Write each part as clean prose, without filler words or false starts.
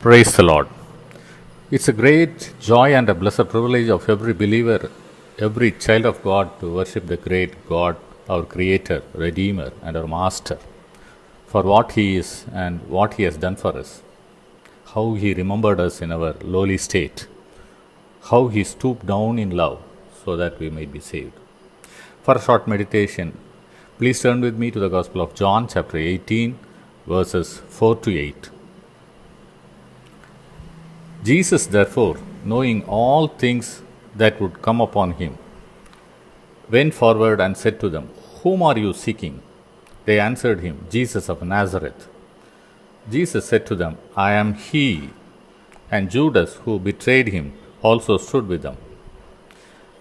Praise the Lord. It's a great joy and a blessed privilege of every believer, every child of God to worship the great God, our Creator, Redeemer, and our Master, for what He is and what He has done for us, how He remembered us in our lowly state, how He stooped down in love so that we might be saved. For a short meditation, please turn with me to the Gospel of John, chapter 18, verses 4 to 8. Jesus, therefore, knowing all things that would come upon him, went forward and said to them, "Whom are you seeking?" They answered him, "Jesus of Nazareth." Jesus said to them, "I am he." And Judas, who betrayed him, also stood with them.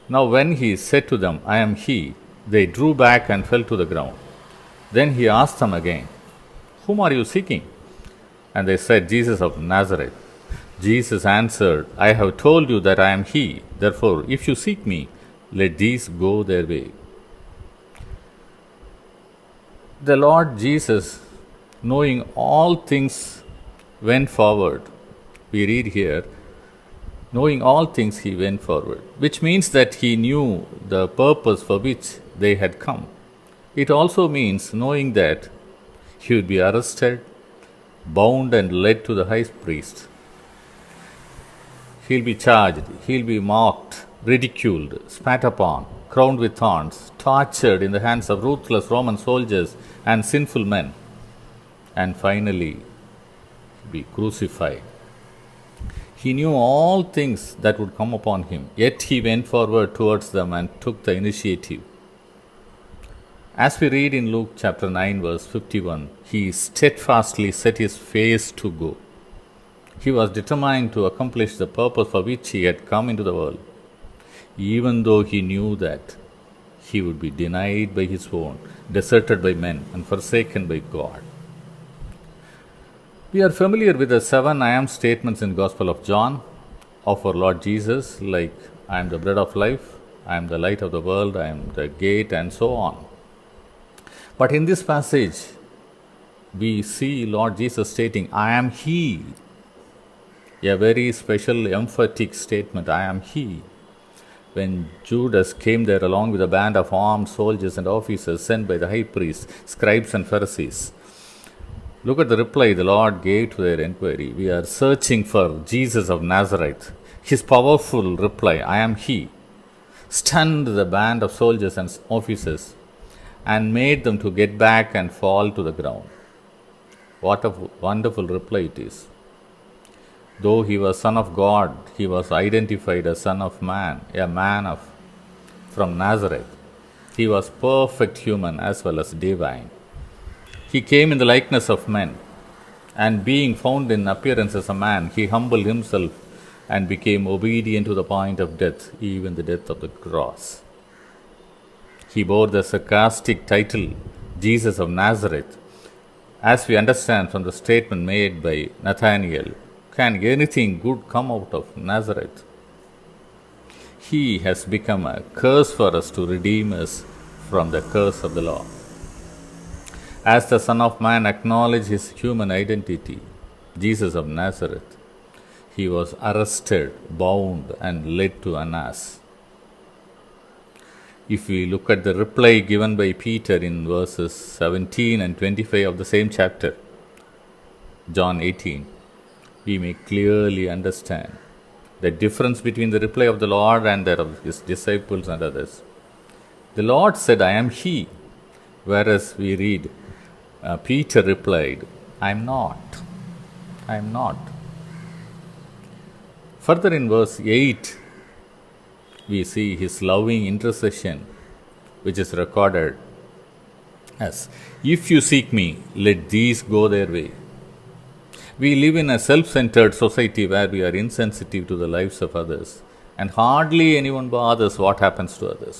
Now, when he said to them, "I am he," they drew back and fell to the ground. Then he asked them again, "Whom are you seeking?" And they said, "Jesus of Nazareth." Jesus answered, "I have told you that I am he. Therefore, if you seek me, let these go their way." The Lord Jesus, knowing all things, went forward. We read here, knowing all things, he went forward, which means that he knew the purpose for which they had come. It also means knowing that he would be arrested, bound, and led to the high priest. He'll be charged, he'll be mocked, ridiculed, spat upon, crowned with thorns, tortured in the hands of ruthless Roman soldiers and sinful men, and finally be crucified. He knew all things that would come upon him, yet he went forward towards them and took the initiative. As we read in Luke chapter 9, verse 51, he steadfastly set his face to go. He was determined to accomplish the purpose for which he had come into the world, even though he knew that he would be denied by his own, deserted by men, and forsaken by God. We are familiar with the 7 I am statements in the Gospel of John of our Lord Jesus, like, "I am the bread of life, I am the light of the world, I am the gate," and so on. But in this passage, we see Lord Jesus stating, "I am he." A very special emphatic statement, "I am he." When Judas came there along with a band of armed soldiers and officers sent by the high priests, scribes, and Pharisees, look at the reply the Lord gave to their inquiry. "We are searching for Jesus of Nazareth." His powerful reply, "I am he," stunned the band of soldiers and officers and made them to get back and fall to the ground. What a wonderful reply it is. Though he was Son of God, he was identified as Son of Man, a man from Nazareth. He was perfect human as well as divine. He came in the likeness of men, and being found in appearance as a man, he humbled himself and became obedient to the point of death, even the death of the cross. He bore the sarcastic title, Jesus of Nazareth, as we understand from the statement made by Nathanael, "Can anything good come out of Nazareth?" He has become a curse for us to redeem us from the curse of the law. As the Son of Man acknowledged his human identity, Jesus of Nazareth, he was arrested, bound, and led to Annas. If we look at the reply given by Peter in verses 17 and 25 of the same chapter, John 18, we may clearly understand the difference between the reply of the Lord and that of his disciples and others. The Lord said, "I am he," whereas we read, Peter replied, "I am not. I am not." Further in verse 8, we see his loving intercession, which is recorded as, "If you seek me, let these go their way." We live in a self-centered society where we are insensitive to the lives of others, and hardly anyone bothers what happens to others.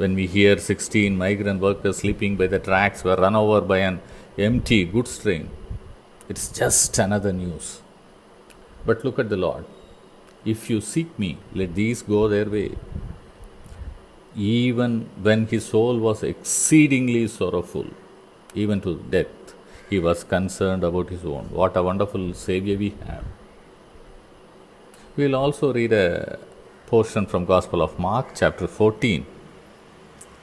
When we hear 16 migrant workers sleeping by the tracks were run over by an empty goods train, it's just another news. But look at the Lord. "If you seek me, let these go their way." Even when his soul was exceedingly sorrowful, even to death, He was concerned about his own. What a wonderful Savior we have. We will also read a portion from Gospel of Mark, chapter 14,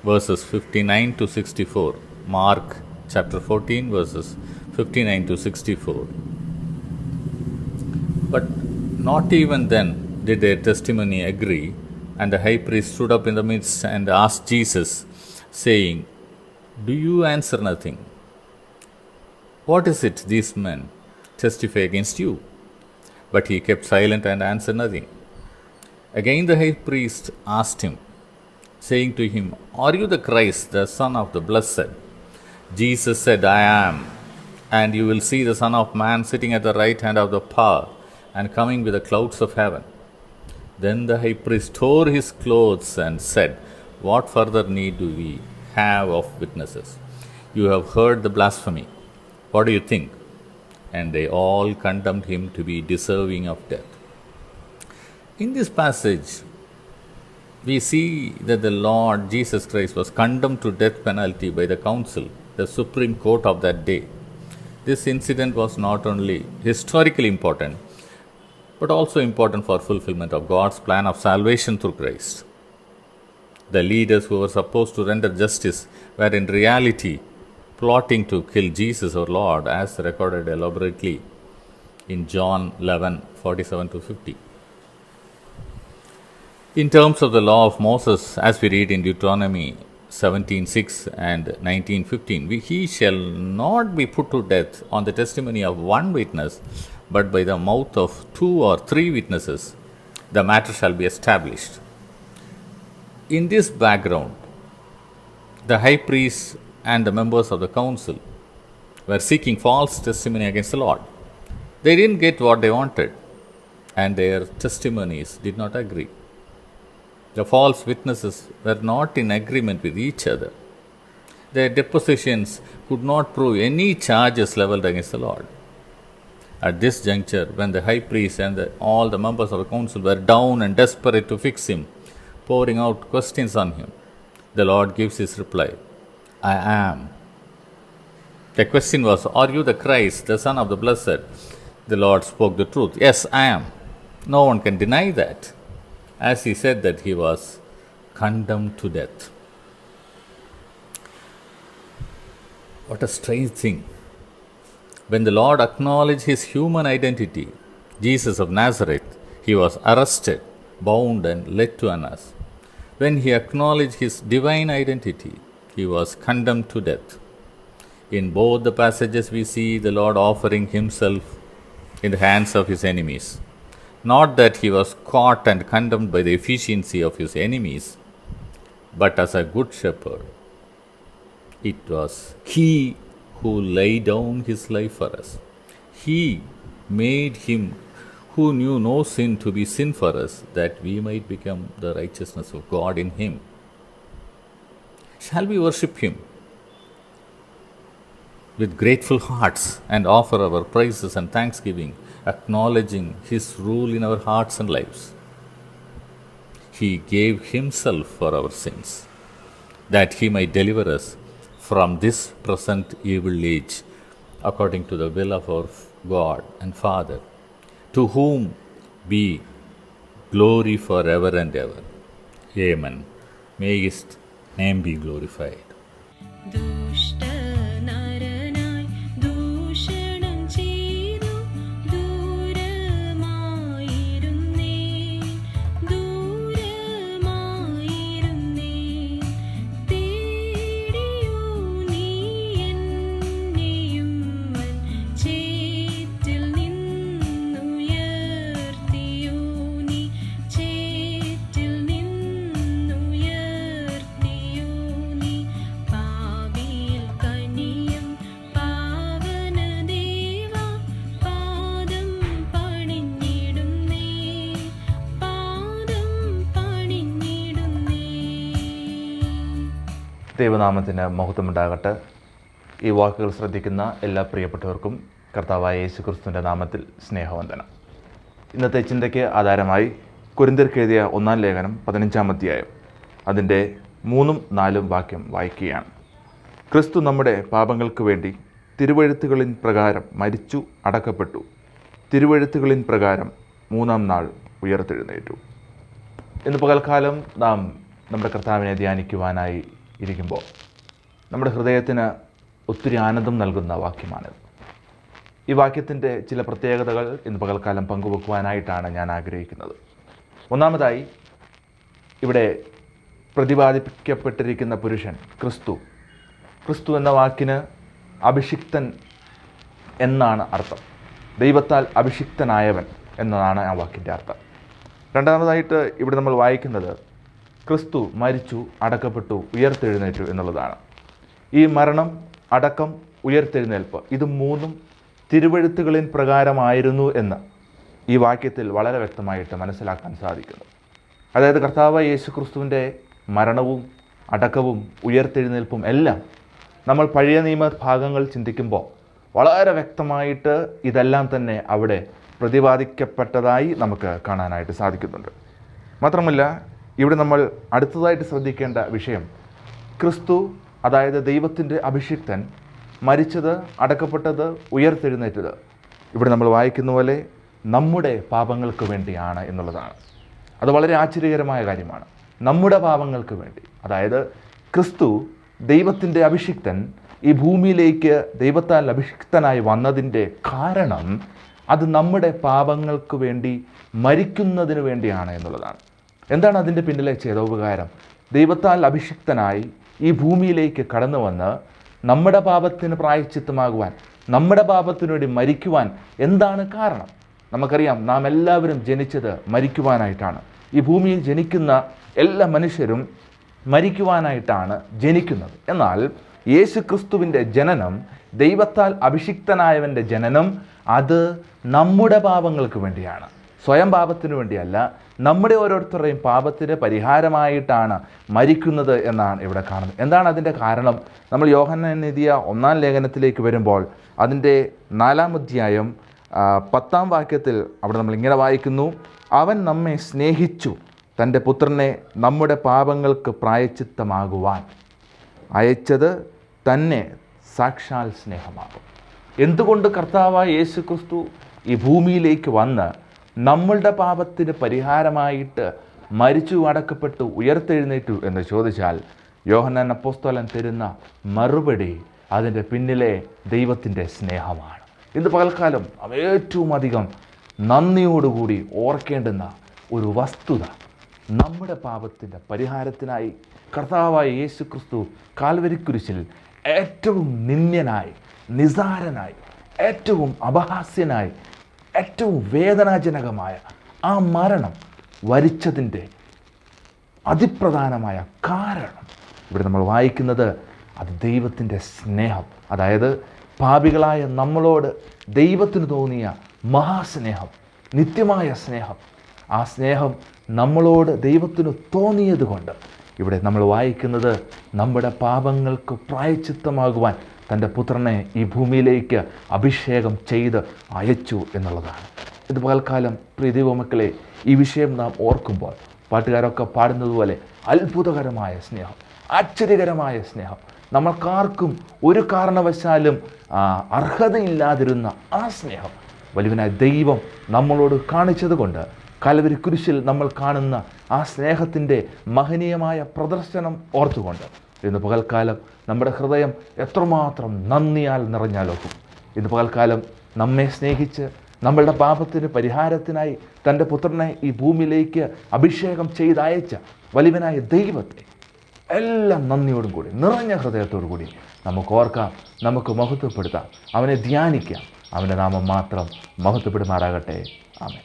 verses 59 to 64. Mark, chapter 14, verses 59 to 64. But not even then did their testimony agree, and the high priest stood up in the midst and asked Jesus, saying, "Do you answer nothing? What is it these men testify against you?" But he kept silent and answered nothing. Again the high priest asked him, saying to him, "Are you the Christ, the Son of the Blessed?" Jesus said, "I am. And you will see the Son of Man sitting at the right hand of the power and coming with the clouds of heaven." Then the high priest tore his clothes and said, "What further need do we have of witnesses? You have heard the blasphemy. What do you think?" And they all condemned him to be deserving of death. In this passage, we see that the Lord Jesus Christ was condemned to death penalty by the council, the Supreme Court of that day. This incident was not only historically important, but also important for fulfillment of God's plan of salvation through Christ. The leaders who were supposed to render justice were in reality plotting to kill Jesus our Lord, as recorded elaborately in John 11:47 to 50. In terms of the law of Moses, as we read in Deuteronomy 17:6 and 19:15, he shall not be put to death on the testimony of one witness, but by the mouth of 2 or 3 witnesses the matter shall be established. In this background, the high priest and the members of the council were seeking false testimony against the Lord. They didn't get what they wanted, and their testimonies did not agree. The false witnesses were not in agreement with each other. Their depositions could not prove any charges leveled against the Lord. At this juncture, when the high priest and all the members of the council were down and desperate to fix him, pouring out questions on him, the Lord gives his reply, "I am." The question was, "Are you the Christ, the Son of the Blessed?" The Lord spoke the truth. "Yes, I am." No one can deny that. As he said that, he was condemned to death. What a strange thing. When the Lord acknowledged his human identity, Jesus of Nazareth, he was arrested, bound, and led to an ass. When he acknowledged his divine identity, he was condemned to death. In both the passages, we see the Lord offering himself in the hands of his enemies. Not that he was caught and condemned by the efficiency of his enemies, but as a good shepherd. It was he who laid down his life for us. He made him who knew no sin to be sin for us, that we might become the righteousness of God in him. Shall we worship him with grateful hearts and offer our praises and thanksgiving, acknowledging his rule in our hearts and lives? He gave himself for our sins, that he might deliver us from this present evil age, according to the will of our God and Father, to whom be glory forever and ever. Amen. May his name be glorified. ദൈവനാമത്തിന് മഹത്വമുണ്ടാകട്ടെ. ഈ വാക്കുകൾ ശ്രദ്ധിക്കുന്ന എല്ലാ പ്രിയപ്പെട്ടവർക്കും കർത്താവായ യേശുക്രിസ്തുവിൻ്റെ നാമത്തിൽ സ്നേഹവന്ദനം. ഇന്നത്തെ ചിന്തയ്ക്ക് ആധാരമായി കൊരിന്ത്യർക്ക് എഴുതിയ 1-ാം ലേഖനം 15-ാം അധ്യായം അതിൻ്റെ 3-4 വാക്യം വായിക്കുകയാണ്. ക്രിസ്തു നമ്മുടെ പാപങ്ങൾക്ക് വേണ്ടി തിരുവെഴുത്തുകളിൻ പ്രകാരം മരിച്ചു അടക്കപ്പെട്ടു, തിരുവെഴുത്തുകളിൻ പ്രകാരം മൂന്നാം നാൾ ഉയർത്തെഴുന്നേറ്റു. ഇന്ന് പകൽക്കാലം നാം നമ്മുടെ കർത്താവിനെ ധ്യാനിക്കുവാനായി ഇരിക്കുമ്പോൾ നമ്മുടെ ഹൃദയത്തിന് ഒത്തിരി ആനന്ദം നൽകുന്ന വാക്യമാണിത്. ഈ വാക്യത്തിൻ്റെ ചില പ്രത്യേകതകൾ ഇന്ന് പകൽക്കാലം പങ്കുവെക്കുവാനായിട്ടാണ് ഞാൻ ആഗ്രഹിക്കുന്നത്. ഒന്നാമതായി, ഇവിടെ പ്രതിപാദിക്കപ്പെട്ടിരിക്കുന്ന പുരുഷൻ ക്രിസ്തു എന്ന വാക്കിന് അഭിഷിക്തൻ എന്നാണ് അർത്ഥം. ദൈവത്താൽ അഭിഷിക്തനായവൻ എന്നതാണ് ആ വാക്കിൻ്റെ അർത്ഥം. രണ്ടാമതായിട്ട് ഇവിടെ നമ്മൾ വായിക്കുന്നത് ക്രിസ്തു മരിച്ചു അടക്കപ്പെട്ടു ഉയർത്തെഴുന്നേറ്റു എന്നുള്ളതാണ്. ഈ മരണം, അടക്കം, ഉയർത്തെഴുന്നേൽപ്പ് ഇത് മൂന്നും തിരുവെഴുത്തുകളിൻ പ്രകാരമായിരുന്നു എന്ന് ഈ വാക്യത്തിൽ വളരെ വ്യക്തമായിട്ട് മനസ്സിലാക്കാൻ സാധിക്കുന്നു. അതായത് കർത്താവായ യേശു ക്രിസ്തുവിൻ്റെ മരണവും അടക്കവും ഉയർത്തെഴുന്നേൽപ്പും എല്ലാം നമ്മൾ പഴയ നിയമ ഭാഗങ്ങൾ ചിന്തിക്കുമ്പോൾ വളരെ വ്യക്തമായിട്ട് ഇതെല്ലാം തന്നെ അവിടെ പ്രതിപാദിക്കപ്പെട്ടതായി നമുക്ക് കാണാനായിട്ട് സാധിക്കുന്നുണ്ട്. മാത്രമല്ല, ഇവിടെ നമ്മൾ അടുത്തതായിട്ട് ശ്രദ്ധിക്കേണ്ട വിഷയം ക്രിസ്തു, അതായത് ദൈവത്തിൻ്റെ അഭിഷിക്തൻ, മരിച്ചത്, അടക്കപ്പെട്ടത്, ഉയർത്തെഴുന്നേറ്റത് ഇവിടെ നമ്മൾ വായിക്കുന്ന പോലെ നമ്മുടെ പാപങ്ങൾക്ക് വേണ്ടിയാണ് എന്നുള്ളതാണ്. അത് വളരെ ആശ്ചര്യകരമായ കാര്യമാണ്. നമ്മുടെ പാപങ്ങൾക്ക് വേണ്ടി, അതായത് ക്രിസ്തു ദൈവത്തിൻ്റെ അഭിഷിക്തൻ ഈ ഭൂമിയിലേക്ക് ദൈവത്താൽ അഭിഷിക്തനായി വന്നതിൻ്റെ കാരണം അത് നമ്മുടെ പാപങ്ങൾക്ക് വേണ്ടി മരിക്കുന്നതിന് വേണ്ടിയാണ് എന്നുള്ളതാണ്. എന്താണ് അതിൻ്റെ പിന്നിലെ ചേതോപകാരം? ദൈവത്താൽ അഭിഷിക്തനായി ഈ ഭൂമിയിലേക്ക് കടന്നു വന്ന് നമ്മുടെ പാപത്തിന് പ്രായശ്ചിത്തമാകുവാൻ, നമ്മുടെ പാപത്തിനു വേണ്ടി മരിക്കുവാൻ എന്താണ് കാരണം? നമുക്കറിയാം, നാം എല്ലാവരും ജനിച്ചത് മരിക്കുവാനായിട്ടാണ്. ഈ ഭൂമിയിൽ ജനിക്കുന്ന എല്ലാ മനുഷ്യരും മരിക്കുവാനായിട്ടാണ് ജനിക്കുന്നത്. എന്നാൽ യേശു ക്രിസ്തുവിൻ്റെ ജനനം, ദൈവത്താൽ അഭിഷിക്തനായവൻ്റെ ജനനം, അത് നമ്മുടെ പാപങ്ങൾക്ക് വേണ്ടിയാണ്, സ്വയം പാപത്തിനു വേണ്ടിയല്ല. നമ്മുടെ ഓരോരുത്തരുടെയും പാപത്തിന് പരിഹാരമായിട്ടാണ് മരിക്കുന്നത് എന്നാണ് ഇവിടെ കാണുന്നത്. എന്താണ് അതിൻ്റെ കാരണം? നമ്മൾ യോഹന്നാൻ എഴുതിയ 1-ാം ലേഖനത്തിലേക്ക് വരുമ്പോൾ അതിൻ്റെ 4-ാം അധ്യായം 10-ാം വാക്യത്തിൽ അവിടെ നമ്മൾ ഇങ്ങനെ വായിക്കുന്നു: അവൻ നമ്മെ സ്നേഹിച്ചു, തൻ്റെ പുത്രനെ നമ്മുടെ പാപങ്ങൾക്ക് പ്രായശ്ചിത്തമാകുവാൻ അയച്ചത് തന്നെ സാക്ഷാൽ സ്നേഹമാകും. എന്തുകൊണ്ട് കർത്താവായ യേശു ക്രിസ്തു ഈ ഭൂമിയിലേക്ക് വന്ന് നമ്മളുടെ പാപത്തിന് പരിഹാരമായിട്ട് മരിച്ചു അടക്കപ്പെട്ടു ഉയർത്തെഴുന്നേറ്റു എന്ന് ചോദിച്ചാൽ യോഹന്നാൻ അപ്പോസ്തലൻ തരുന്ന മറുപടി അതിൻ്റെ പിന്നിലെ ദൈവത്തിൻ്റെ സ്നേഹമാണ്. ഇന്ന് പകൽക്കാലം ഏറ്റവും അധികം നന്ദിയോടുകൂടി ഓർക്കേണ്ടുന്ന ഒരു വസ്തുത, നമ്മുടെ പാപത്തിൻ്റെ പരിഹാരത്തിനായി കർത്താവായ യേശു ക്രിസ്തു കാൽവരിക്കുരിശിൽ ഏറ്റവും നിന്ദ്യനായി, നിസാരനായി, ഏറ്റവും അപഹാസ്യനായി, ഏറ്റവും വേദനാജനകമായ ആ മരണം വരിച്ചതിൻ്റെ അതിപ്രധാനമായ കാരണം ഇവിടെ നമ്മൾ വായിക്കുന്നത് അത് ദൈവത്തിൻ്റെ സ്നേഹം, അതായത് പാപികളായ നമ്മളോട് ദൈവത്തിന് തോന്നിയ മഹാസ്നേഹം, നിത്യമായ സ്നേഹം. ആ സ്നേഹം നമ്മളോട് ദൈവത്തിന് തോന്നിയത് കൊണ്ട് ഇവിടെ നമ്മൾ വായിക്കുന്നത് നമ്മുടെ പാപങ്ങൾക്ക് പ്രായശ്ചിത്തമാകുവാൻ തൻ്റെ പുത്രനെ ഈ ഭൂമിയിലേക്ക് അഭിഷേകം ചെയ്ത് അയച്ചു എന്നുള്ളതാണ്. ഇത് പകൽക്കാലം പ്രിയ ദൈവമക്കളെ, ഈ വിഷയം നാം ഓർക്കുമ്പോൾ പാട്ടുകാരൊക്കെ പാടുന്നതുപോലെ അത്ഭുതകരമായ സ്നേഹം, ആശ്ചര്യകരമായ സ്നേഹം, നമ്മൾക്കാർക്കും ഒരു കാരണവശാലും അർഹതയില്ലാതിരുന്ന ആ സ്നേഹം വലുവനായ ദൈവം നമ്മളോട് കാണിച്ചത് കൊണ്ട് കാൽവരി കുരിശിൽ നമ്മൾ കാണുന്ന ആ സ്നേഹത്തിൻ്റെ മഹനീയമായ പ്രദർശനം ഓർത്തുകൊണ്ട് ഇന്ന് പകൽക്കാലം നമ്മുടെ ഹൃദയം എത്രമാത്രം നന്ദിയാൽ നിറഞ്ഞാലോക്കും. ഇന്ന് പകൽക്കാലം നമ്മെ സ്നേഹിച്ച് നമ്മളുടെ പാപത്തിന് പരിഹാരത്തിനായി തൻ്റെ പുത്രനെ ഈ ഭൂമിയിലേക്ക് അഭിഷേകം ചെയ്തയച്ച വലിയവനായ ദൈവത്തെ എല്ലാം നന്ദിയോടും കൂടി, നിറഞ്ഞ ഹൃദയത്തോടു കൂടി നമുക്ക് ഓർക്കാം, നമുക്ക് മഹത്വപ്പെടുത്താം, അവനെ ധ്യാനിക്കാം. അവൻ്റെ നാമം മാത്രം മഹത്വപ്പെടുമാറാകട്ടെ. ആമേൻ.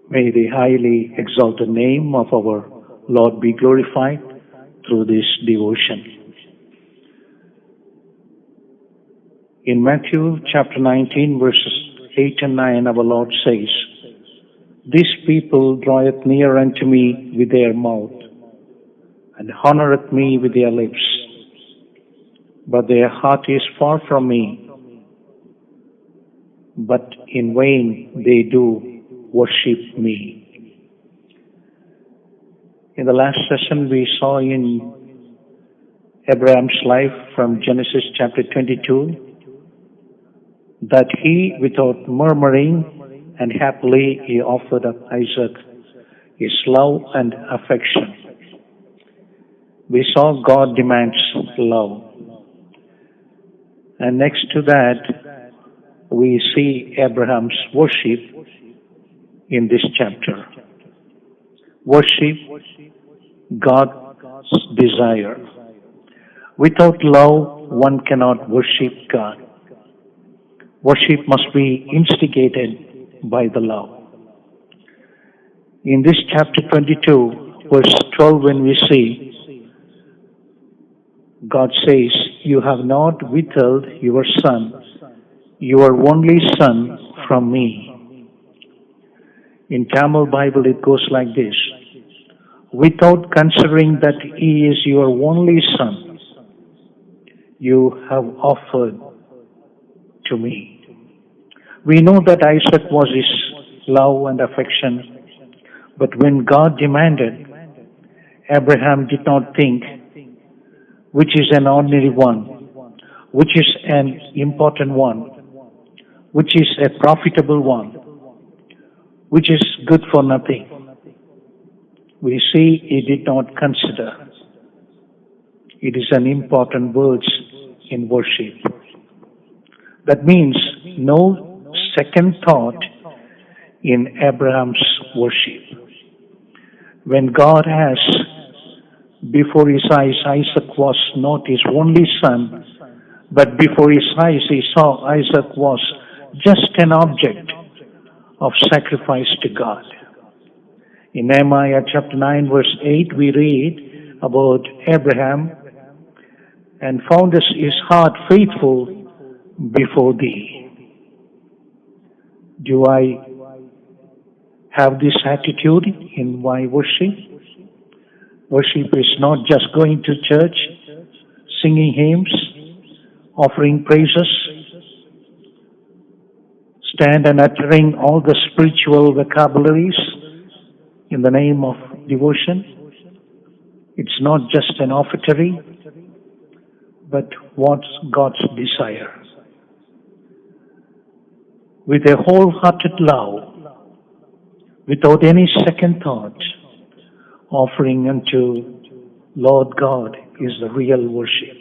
May the highly exalted name of our Lord be glorified through this devotion. In Matthew chapter 19, verses 8 and 9, our Lord says, "This people draweth near unto me with their mouth, and honoureth me with their lips, but their heart is far from me, but in vain they do worship me." In the last session we saw in Abraham's life from Genesis chapter 22 that he, without murmuring and happily, he offered up Isaac, his love and affection. We saw God demands love. And next to that, we see Abraham's worship in this chapter. Worship God's desire. Without love, one cannot worship God. Worship must be instigated by the love. In this chapter 22, verse 12, when we see, God says, "You have not withheld your son, your only son, from me." In Tamil Bible, it goes like this: "Without considering that he is your only son, you have offered to me." We know that Isaac was his love and affection, but when God demanded, Abraham did not think, which is an ordinary one, which is an important one, which is a profitable one, which is good for nothing. We see he did not consider. It is an important word in worship. That means no second thought in Abraham's worship. When God has before his eyes, Isaac was not his only son, but before his eyes he saw Isaac was just an object of sacrifice to God. In Nehemiah chapter 9, verse 8, we read about Abraham, "And foundest his heart faithful before thee." Do I have this attitude in my worship? Worship is not just going to church, singing hymns, offering praises, stand and uttering all the spiritual vocabularies in the name of devotion. It's not just an offertory, but what's God's desire. With a wholehearted love, without any second thought, offering unto Lord God is the real worship.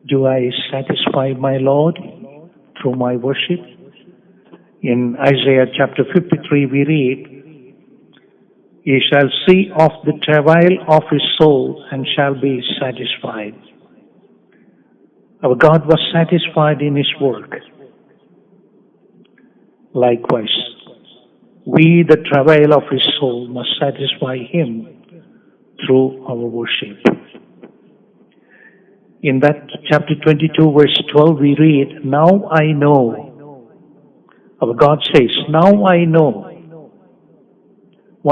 Do I satisfy my Lord through my worship? In Isaiah chapter 53 we read, "He shall see of the travail of his soul and shall be satisfied." Our God was satisfied in his work. Likewise, we, the travail of his soul, must satisfy him through our worship. In that chapter 22, verse 12, we read, "Now I know." Our God says, "Now I know."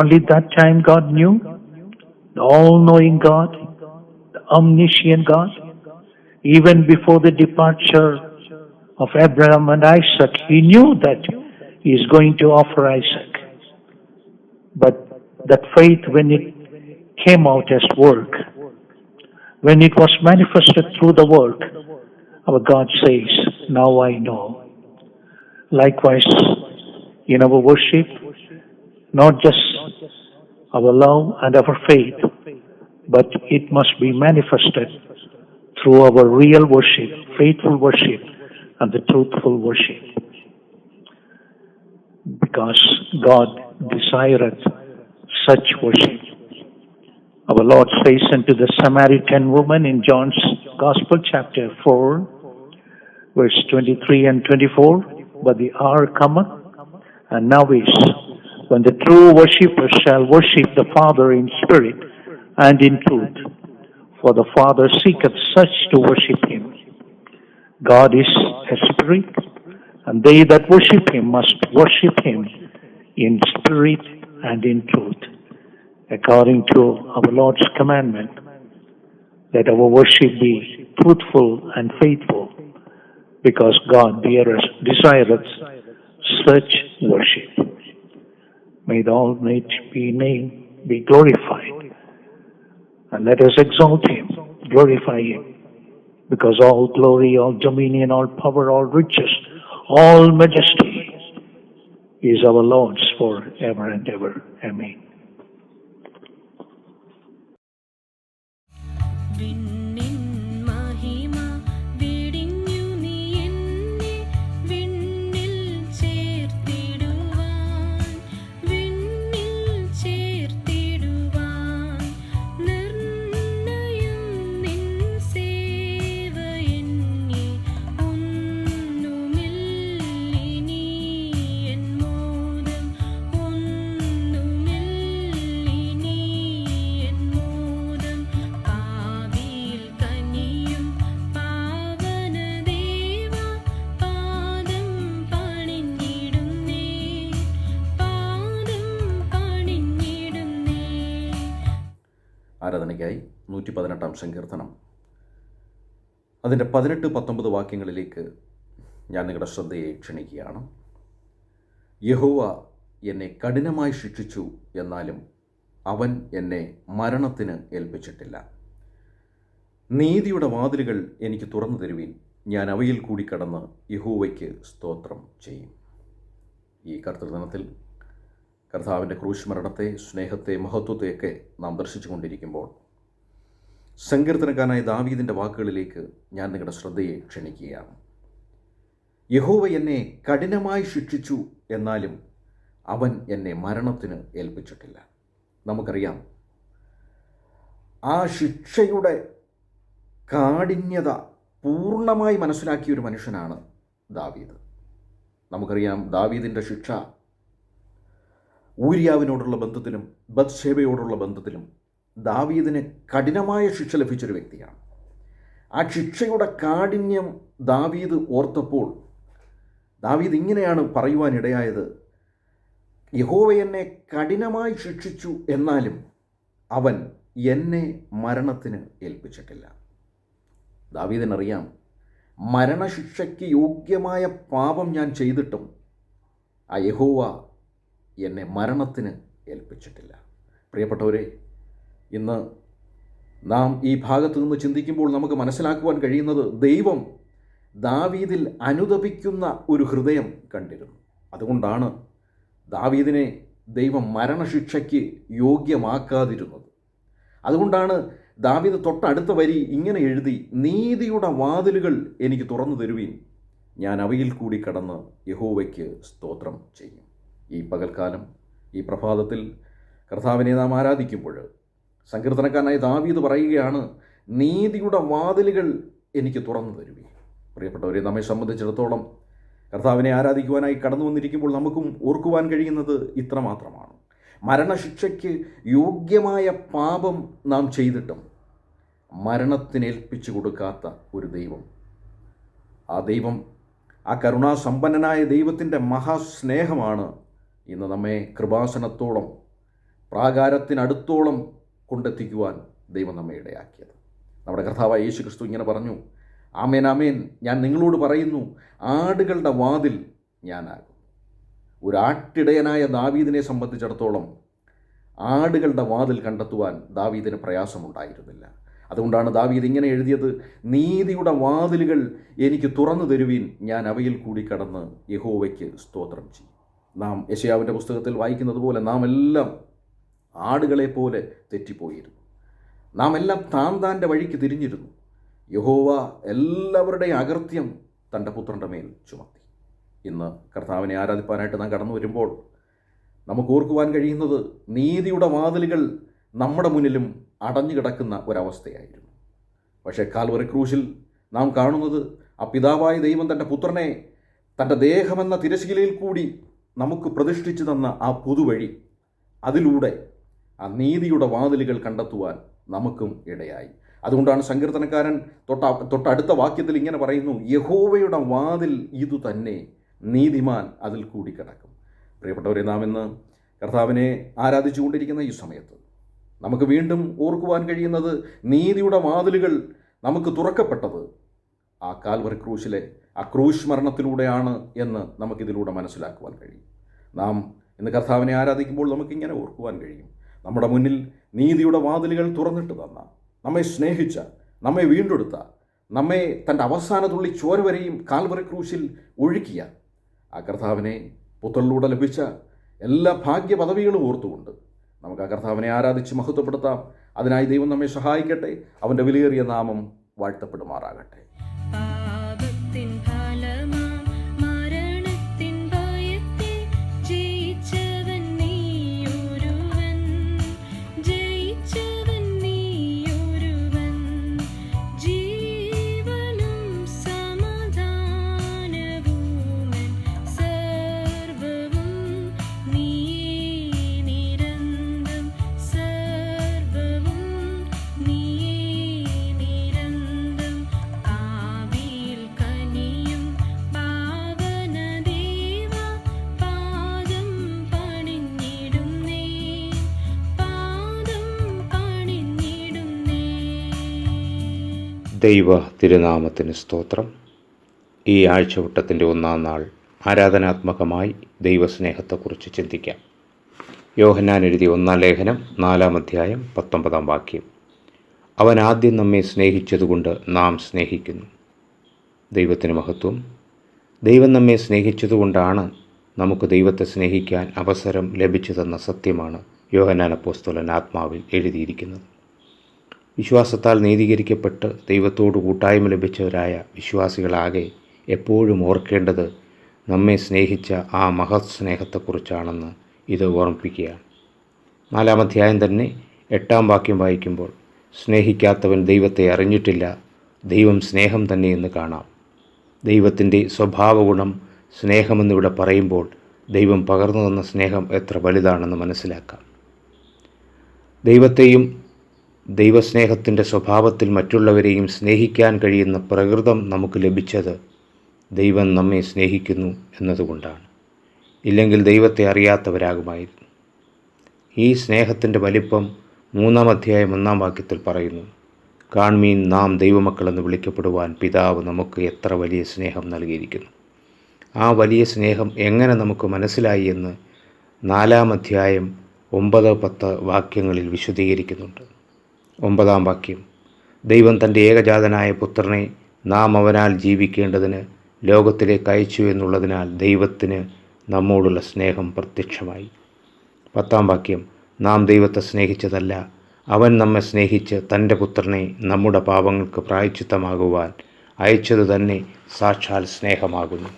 Only that time God knew, the all-knowing God, the omniscient God. Even before the departure of Abraham and Isaac, he knew that he is going to offer Isaac. But that faith, when it came out as work, when it was manifested through the work, our God says, "Now I know." Likewise, in our worship, not just our love and our faith, but it must be manifested through our real worship, faithful worship, and the truthful worship. Because God desireth such worship. Our Lord says unto the Samaritan woman in John's Gospel, chapter 4, verse 23 and 24, "But the hour cometh, and now is, when the true worshippers shall worship the Father in spirit and in truth. For the Father seeketh such to worship him. God is a spirit, and they that worship him must worship him in spirit and in truth. According to our Lord's commandment, let our worship be truthful and faithful, because God desireth such worship. May the Almighty name be glorified, and let us exalt him, glorify him, because all glory, all dominion, all power, all riches, all majesty is our Lord's forever and ever. Amen. വിണ്ണിൻ മഹിമ വെടിഞ്ഞു നീ എന്നെ വിണ്ണിൽ ചേർത്തിടുവാൻ നിർണയം നിൻ സേവ എന്നിൽ ഒന്നുമില്ലിനി N മോദം ഒന്നുമില്ലിനി N മോദം പാപിയിൽ കനിയും പാവനദേവ പാദം പണിഞ്ഞിടുന്നേ ആരാധനയ്ക്കായി 118 സങ്കീർത്തനം അതിൻ്റെ 18-19 വാക്യങ്ങളിലേക്ക് ഞാൻ നിങ്ങളുടെ ശ്രദ്ധയെ ക്ഷണിക്കുകയാണ്. യഹോവ എന്നെ കഠിനമായി ശിക്ഷിച്ചു, എന്നാലും അവൻ എന്നെ മരണത്തിന് ഏൽപ്പിച്ചിട്ടില്ല. നീതിയുടെ വാതിലുകൾ എനിക്ക് തുറന്നു തരുവീൻ, ഞാൻ അവയിൽ കൂടി കടന്ന് യഹോവയ്ക്ക് സ്തോത്രം ചെയ്യും. ഈ കർത്തൃദിനത്തിൽ കർത്താവിൻ്റെ ക്രൂശ് മരണത്തെ, സ്നേഹത്തെ, മഹത്വത്തെയൊക്കെ നാം ദർശിച്ചു കൊണ്ടിരിക്കുമ്പോൾ സങ്കീർത്തനക്കാരനായ ദാവീദിൻ്റെ വാക്കുകളിലേക്ക് ഞാൻ നിങ്ങളുടെ ശ്രദ്ധയെ ക്ഷണിക്കുകയാണ്. യഹോവ എന്നെ കഠിനമായി ശിക്ഷിച്ചു, എന്നാലും അവൻ എന്നെ മരണത്തിന് ഏൽപ്പിച്ചിട്ടില്ല. നമുക്കറിയാം, ആ ശിക്ഷയുടെ കാഠിന്യത പൂർണ്ണമായി മനസ്സിലാക്കിയ ഒരു മനുഷ്യനാണ് ദാവീദ്. നമുക്കറിയാം, ദാവീദിൻ്റെ ശിക്ഷ ഊരിയാവിനോടുള്ള ബന്ധത്തിലും ബത്ശേബയോടുള്ള ബന്ധത്തിലും ദാവീദിന് കഠിനമായ ശിക്ഷ ലഭിച്ചൊരു വ്യക്തിയാണ്. ആ ശിക്ഷയുടെ കാഠിന്യം ദാവീദ് ഓർത്തപ്പോൾ ദാവീദ് ഇങ്ങനെയാണ് പറയുവാനിടയായത്: യഹോവ എന്നെ കഠിനമായി ശിക്ഷിച്ചു, എന്നാലും അവൻ എന്നെ മരണത്തിന് ഏൽപ്പിച്ചിട്ടില്ല. ദാവീദിനറിയാം, മരണശിക്ഷയ്ക്ക് യോഗ്യമായ പാപം ഞാൻ ചെയ്തിട്ടും ആ യഹോവ എന്നെ മരണത്തിന് ഏൽപ്പിച്ചിട്ടില്ല. പ്രിയപ്പെട്ടവരെ, ഇന്ന് നാം ഈ ഭാഗത്തു നിന്ന് ചിന്തിക്കുമ്പോൾ നമുക്ക് മനസ്സിലാക്കുവാൻ കഴിയുന്നത്, ദൈവം ദാവീദിൽ അനുതപിക്കുന്ന ഒരു ഹൃദയം കണ്ടിരുന്നു. അതുകൊണ്ടാണ് ദാവീദിനെ ദൈവം മരണശിക്ഷയ്ക്ക് യോഗ്യമാക്കാതിരുന്നത്. അതുകൊണ്ടാണ് ദാവീദ് തൊട്ടടുത്ത വരി ഇങ്ങനെ എഴുതി: നീതിയുടെ വാതിലുകൾ എനിക്ക് തുറന്നു തരുവീൻ, ഞാൻ അവയിൽ കൂടി കടന്ന് യഹോവയ്ക്ക് സ്തോത്രം ചെയ്യും. ഈ പകൽക്കാലം, ഈ പ്രഭാതത്തിൽ കർത്താവിനെ നാം ആരാധിക്കുമ്പോൾ സങ്കീർത്തനക്കാരനായ ദാവീദ് പറയുകയാണ്, നീതിയുടെ വാതിലുകൾ എനിക്ക് തുറന്നു തരുവീൻ. പ്രിയപ്പെട്ടവരെ, നമ്മെ സംബന്ധിച്ചിടത്തോളം കർത്താവിനെ ആരാധിക്കുവാനായി കടന്നു വന്നിരിക്കുമ്പോൾ നമുക്കും ഓർക്കുവാൻ കഴിയുന്നത് ഇത്രമാത്രമാണ്: മരണശിക്ഷയ്ക്ക് യോഗ്യമായ പാപം നാം ചെയ്തിട്ടും മരണത്തിനേൽപ്പിച്ചു കൊടുക്കാത്ത ഒരു ദൈവം. ആ ദൈവം, ആ കരുണാസമ്പന്നനായ ദൈവത്തിൻ്റെ മഹാസ്നേഹമാണ് ഇന്ന് നമ്മെ കൃപാസനത്തോളം, പ്രാകാരത്തിനടുത്തോളം കൊണ്ടെത്തിക്കുവാൻ ദൈവം നമ്മെ ഇടയാക്കിയത്. നമ്മുടെ കർത്താവായ യേശു ക്രിസ്തു ഇങ്ങനെ പറഞ്ഞു: ആമേൻ ആമേൻ, ഞാൻ നിങ്ങളോട് പറയുന്നു, ആടുകളുടെ വാതിൽ ഞാനാകും. ഒരു ആട്ടിടയനായ ദാവീദിനെ സംബന്ധിച്ചിടത്തോളം ആടുകളുടെ വാതിൽ കണ്ടെത്തുവാൻ ദാവീദിന് പ്രയാസമുണ്ടായിരുന്നില്ല. അതുകൊണ്ടാണ് ദാവീദ് ഇങ്ങനെ എഴുതിയത്: നീതിയുടെ വാതിലുകൾ എനിക്ക് തുറന്നു തരുവീൻ, ഞാൻ അവയിൽ കൂടി കടന്ന് യഹോവയ്ക്ക് സ്തോത്രം ചെയ്യും. നാം യെശയ്യാവിൻ്റെ പുസ്തകത്തിൽ വായിക്കുന്നത് പോലെ നാം എല്ലാം ആടുകളെ പോലെ തെറ്റിപ്പോയിരുന്നു. നാം എല്ലാം താൻ്റെ വഴിക്ക് തിരിഞ്ഞിരുന്നു. യഹോവ എല്ലാവരുടെയും അകൃത്യം തൻ്റെ പുത്രൻ്റെ മേൽ ചുമത്തി. ഇന്ന് കർത്താവിനെ ആരാധിപ്പാനായിട്ട് നാം കടന്നു വരുമ്പോൾ നമുക്ക് ഓർക്കുവാൻ കഴിയുന്നത്, നീതിയുടെ വാതിലുകൾ നമ്മുടെ മുന്നിലും അടഞ്ഞു കിടക്കുന്ന ഒരവസ്ഥയായിരുന്നു. പക്ഷേ കാൽവറി ക്രൂശിൽ നാം കാണുന്നത്, ആ പിതാവായ ദൈവം തൻ്റെ പുത്രനെ തൻ്റെ ദേഹമെന്ന തിരശ്ശീലയിൽ കൂടി നമുക്ക് പ്രതിഷ്ഠിച്ചു തന്ന ആ പുതുവഴി, അതിലൂടെ ആ നീതിയുടെ വാതിലുകൾ കണ്ടെത്തുവാൻ നമുക്കും ഇടയായി. അതുകൊണ്ടാണ് സങ്കീർത്തനക്കാരൻ തൊട്ടടുത്ത വാക്യത്തിൽ ഇങ്ങനെ പറയുന്നു, യഹോവയുടെ വാതിൽ ഇതു തന്നെ, നീതിമാൻ അതിൽ കൂടി കിടക്കും. പ്രിയപ്പെട്ടവരെ, നാം ഇന്ന് കർത്താവിനെ ആരാധിച്ചുകൊണ്ടിരിക്കുന്ന ഈ സമയത്ത് നമുക്ക് വീണ്ടും ഓർക്കുവാൻ കഴിയുന്നത് നീതിയുടെ വാതിലുകൾ നമുക്ക് തുറക്കപ്പെട്ടത് ആ കാൽവറി ക്രൂശിലെ ആ ക്രൂശ് മരണത്തിലൂടെയാണ് എന്ന് നമുക്കിതിലൂടെ മനസ്സിലാക്കുവാൻ കഴിയും. നാം ഇന്ന് കർത്താവിനെ ആരാധിക്കുമ്പോൾ നമുക്കിങ്ങനെ ഓർക്കുവാൻ കഴിയും, നമ്മുടെ മുന്നിൽ നീതിയുടെ വാതിലുകൾ തുറന്നിട്ട് തന്ന, നമ്മെ സ്നേഹിച്ച, നമ്മെ വീണ്ടെടുത്ത, നമ്മെ തൻ്റെ അവസാന തുള്ളി ചോര വരെയും കാൽവറി ക്രൂശിൽ ഒഴുക്കിയ ആ കർത്താവിനെ പുത്രനിലൂടെ ലഭിച്ച എല്ലാ ഭാഗ്യ പദവികളും ഓർത്തുകൊണ്ട് നമുക്ക് ആ കർത്താവിനെ ആരാധിച്ച് മഹത്വപ്പെടുത്താം. അതിനായി ദൈവം നമ്മെ സഹായിക്കട്ടെ. അവൻ്റെ വിലയേറിയ നാമം വാഴ്ത്തപ്പെടുമാറാകട്ടെ. പാപത്തിൻ ഫലമാം മരണത്തിൻ ഭയത്തെ ജയിച്ചവൻ നീയൊരുവൻ, ജയിച്ചവൻ നീയൊരുവൻ. ജീവനും സമാധാനവുമൻ സർവ്വവും നീയേ നിരന്തം, സർവ്വവും നീയേ നിരന്തം. ആവിയിൽ കനിയും പാവനദേവ, പാദം പണിഞ്ഞിടുന്നേ, പാദം പണിഞ്ഞിടുന്നേ. ദൈവ തിരുനാമത്തിന് സ്തോത്രം. ഈ ആഴ്ചവട്ടത്തിൻ്റെ ഒന്നാം നാൾ ആരാധനാത്മകമായി ദൈവസ്നേഹത്തെക്കുറിച്ച് ചിന്തിക്കാം. യോഹന്നാൻ എഴുതിയ 1-ാം ലേഖനം 4-ാം അധ്യായം 19-ാം വാക്യം. അവൻ ആദ്യം നമ്മെ സ്നേഹിച്ചതുകൊണ്ട് നാം സ്നേഹിക്കുന്നു. ദൈവത്തിന് മഹത്വം. ദൈവം നമ്മെ സ്നേഹിച്ചതുകൊണ്ടാണ് നമുക്ക് ദൈവത്തെ സ്നേഹിക്കാൻ അവസരം ലഭിച്ചു തന്ന സത്യമാണ് യോഹന്നാൻ അപ്പോസ്തലൻ ആത്മാവിൽ എഴുതിയിരിക്കുന്നത്. വിശ്വാസത്താൽ നീതീകരിക്കപ്പെട്ട് ദൈവത്തോട് കൂട്ടായ്മ ലഭിച്ചവരായ വിശ്വാസികളാകെ എപ്പോഴും ഓർക്കേണ്ടത് നമ്മെ സ്നേഹിച്ച ആ മഹത് സ്നേഹത്തെക്കുറിച്ചാണെന്ന് ഇത് ഓർമ്മിപ്പിക്കുകയാണ്. 4-ാം അധ്യായം തന്നെ 8-ാം വാക്യം വായിക്കുമ്പോൾ, സ്നേഹിക്കാത്തവൻ ദൈവത്തെ അറിഞ്ഞിട്ടില്ല, ദൈവം സ്നേഹം തന്നെയെന്ന് കാണാം. ദൈവത്തിൻ്റെ സ്വഭാവഗുണം സ്നേഹമെന്നിവിടെ പറയുമ്പോൾ ദൈവം പകർന്നു തന്ന സ്നേഹം എത്ര വലുതാണെന്ന് മനസ്സിലാക്കാം. ദൈവത്തെയും ദൈവസ്നേഹത്തിൻ്റെ സ്വഭാവത്തിൽ മറ്റുള്ളവരെയും സ്നേഹിക്കാൻ കഴിയുന്ന പ്രകൃതം നമുക്ക് ലഭിച്ചത് ദൈവം നമ്മെ സ്നേഹിക്കുന്നു എന്നതുകൊണ്ടാണ്. ഇല്ലെങ്കിൽ ദൈവത്തെ അറിയാത്തവരാകുമായിരുന്നു. ഈ സ്നേഹത്തിൻ്റെ വലിപ്പം 3-ാം അധ്യായം 1-ാം വാക്യത്തിൽ പറയുന്നു, കാൺമീൻ, നാം ദൈവമക്കളെന്ന് വിളിക്കപ്പെടുവാൻ പിതാവ് നമുക്ക് എത്ര വലിയ സ്നേഹം നൽകിയിരിക്കുന്നു. ആ വലിയ സ്നേഹം എങ്ങനെ നമുക്ക് മനസ്സിലായി എന്ന് 4-ാം അധ്യായം 9-10 വാക്യങ്ങളിൽ വിശദീകരിക്കുന്നുണ്ട്. 9-ാം വാക്യം, ദൈവം തൻ്റെ ഏകജാതനായ പുത്രനെ നാം അവനാൽ ജീവിക്കേണ്ടതിന് ലോകത്തിലേക്ക് അയച്ചു എന്നുള്ളതിനാൽ ദൈവത്തിന് നമ്മോടുള്ള സ്നേഹം പ്രത്യക്ഷമായി. 10-ാം വാക്യം, നാം ദൈവത്തെ സ്നേഹിച്ചതല്ല, അവൻ നമ്മെ സ്നേഹിച്ച് തൻ്റെ പുത്രനെ നമ്മുടെ പാപങ്ങൾക്ക് പ്രായശ്ചിത്തമാകുവാൻ അയച്ചത് തന്നെ സാക്ഷാൽ സ്നേഹമാകുന്നു.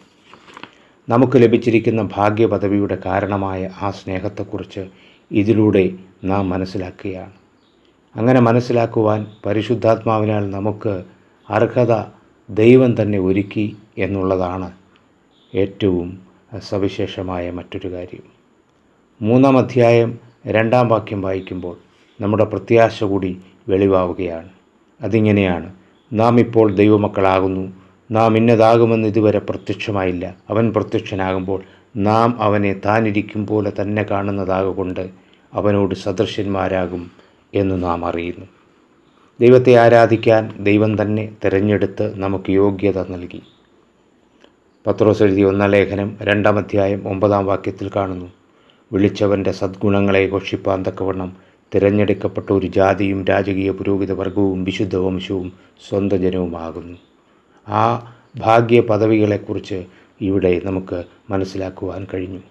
നമുക്ക് ലഭിച്ചിരിക്കുന്ന ഭാഗ്യപദവിയുടെ കാരണമായ ആ സ്നേഹത്തെക്കുറിച്ച് ഇതിലൂടെ നാം മനസ്സിലാക്കുകയാണ്. അങ്ങനെ മനസ്സിലാക്കുവാൻ പരിശുദ്ധാത്മാവിനാൽ നമുക്ക് അർഹത ദൈവം തന്നെ ഒരുക്കി എന്നുള്ളതാണ് ഏറ്റവും സവിശേഷമായ മറ്റൊരു കാര്യം. 3-ാം അധ്യായം 2-ാം വാക്യം വായിക്കുമ്പോൾ നമ്മുടെ പ്രത്യാശ കൂടി വെളിവാവുകയാണ്. അതിങ്ങനെയാണ്, നാം ഇപ്പോൾ ദൈവമക്കളാകുന്നു, നാം ഇന്നതാകുമെന്ന് ഇതുവരെ പ്രത്യക്ഷമായില്ല. അവൻ പ്രത്യക്ഷനാകുമ്പോൾ നാം അവനെ താനിരിക്കും പോലെ തന്നെ കാണുന്നതാകൊണ്ട് അവനോട് സദൃശ്യന്മാരാകും എന്ന് നാം അറിയുന്നു. ദൈവത്തെ ആരാധിക്കാൻ ദൈവം തന്നെ തിരഞ്ഞെടുത്ത് നമുക്ക് യോഗ്യത നൽകി. പത്രോസ് എഴുതിയ 1-ാം ലേഖനം 2-ാം അധ്യായം 9-ാം വാക്യത്തിൽ കാണുന്നു, വിളിച്ചവൻ്റെ സദ്ഗുണങ്ങളെ ഘോഷിപ്പാൻ തക്കവണ്ണം തിരഞ്ഞെടുക്കപ്പെട്ട ഒരു ജാതിയും രാജകീയ പുരോഹിത വർഗവും വിശുദ്ധ വംശവും സ്വന്തം ജനവുമാകുന്നു. ആ ഭാഗ്യ പദവികളെക്കുറിച്ച് ഇവിടെ നമുക്ക് മനസ്സിലാക്കുവാൻ കഴിഞ്ഞു.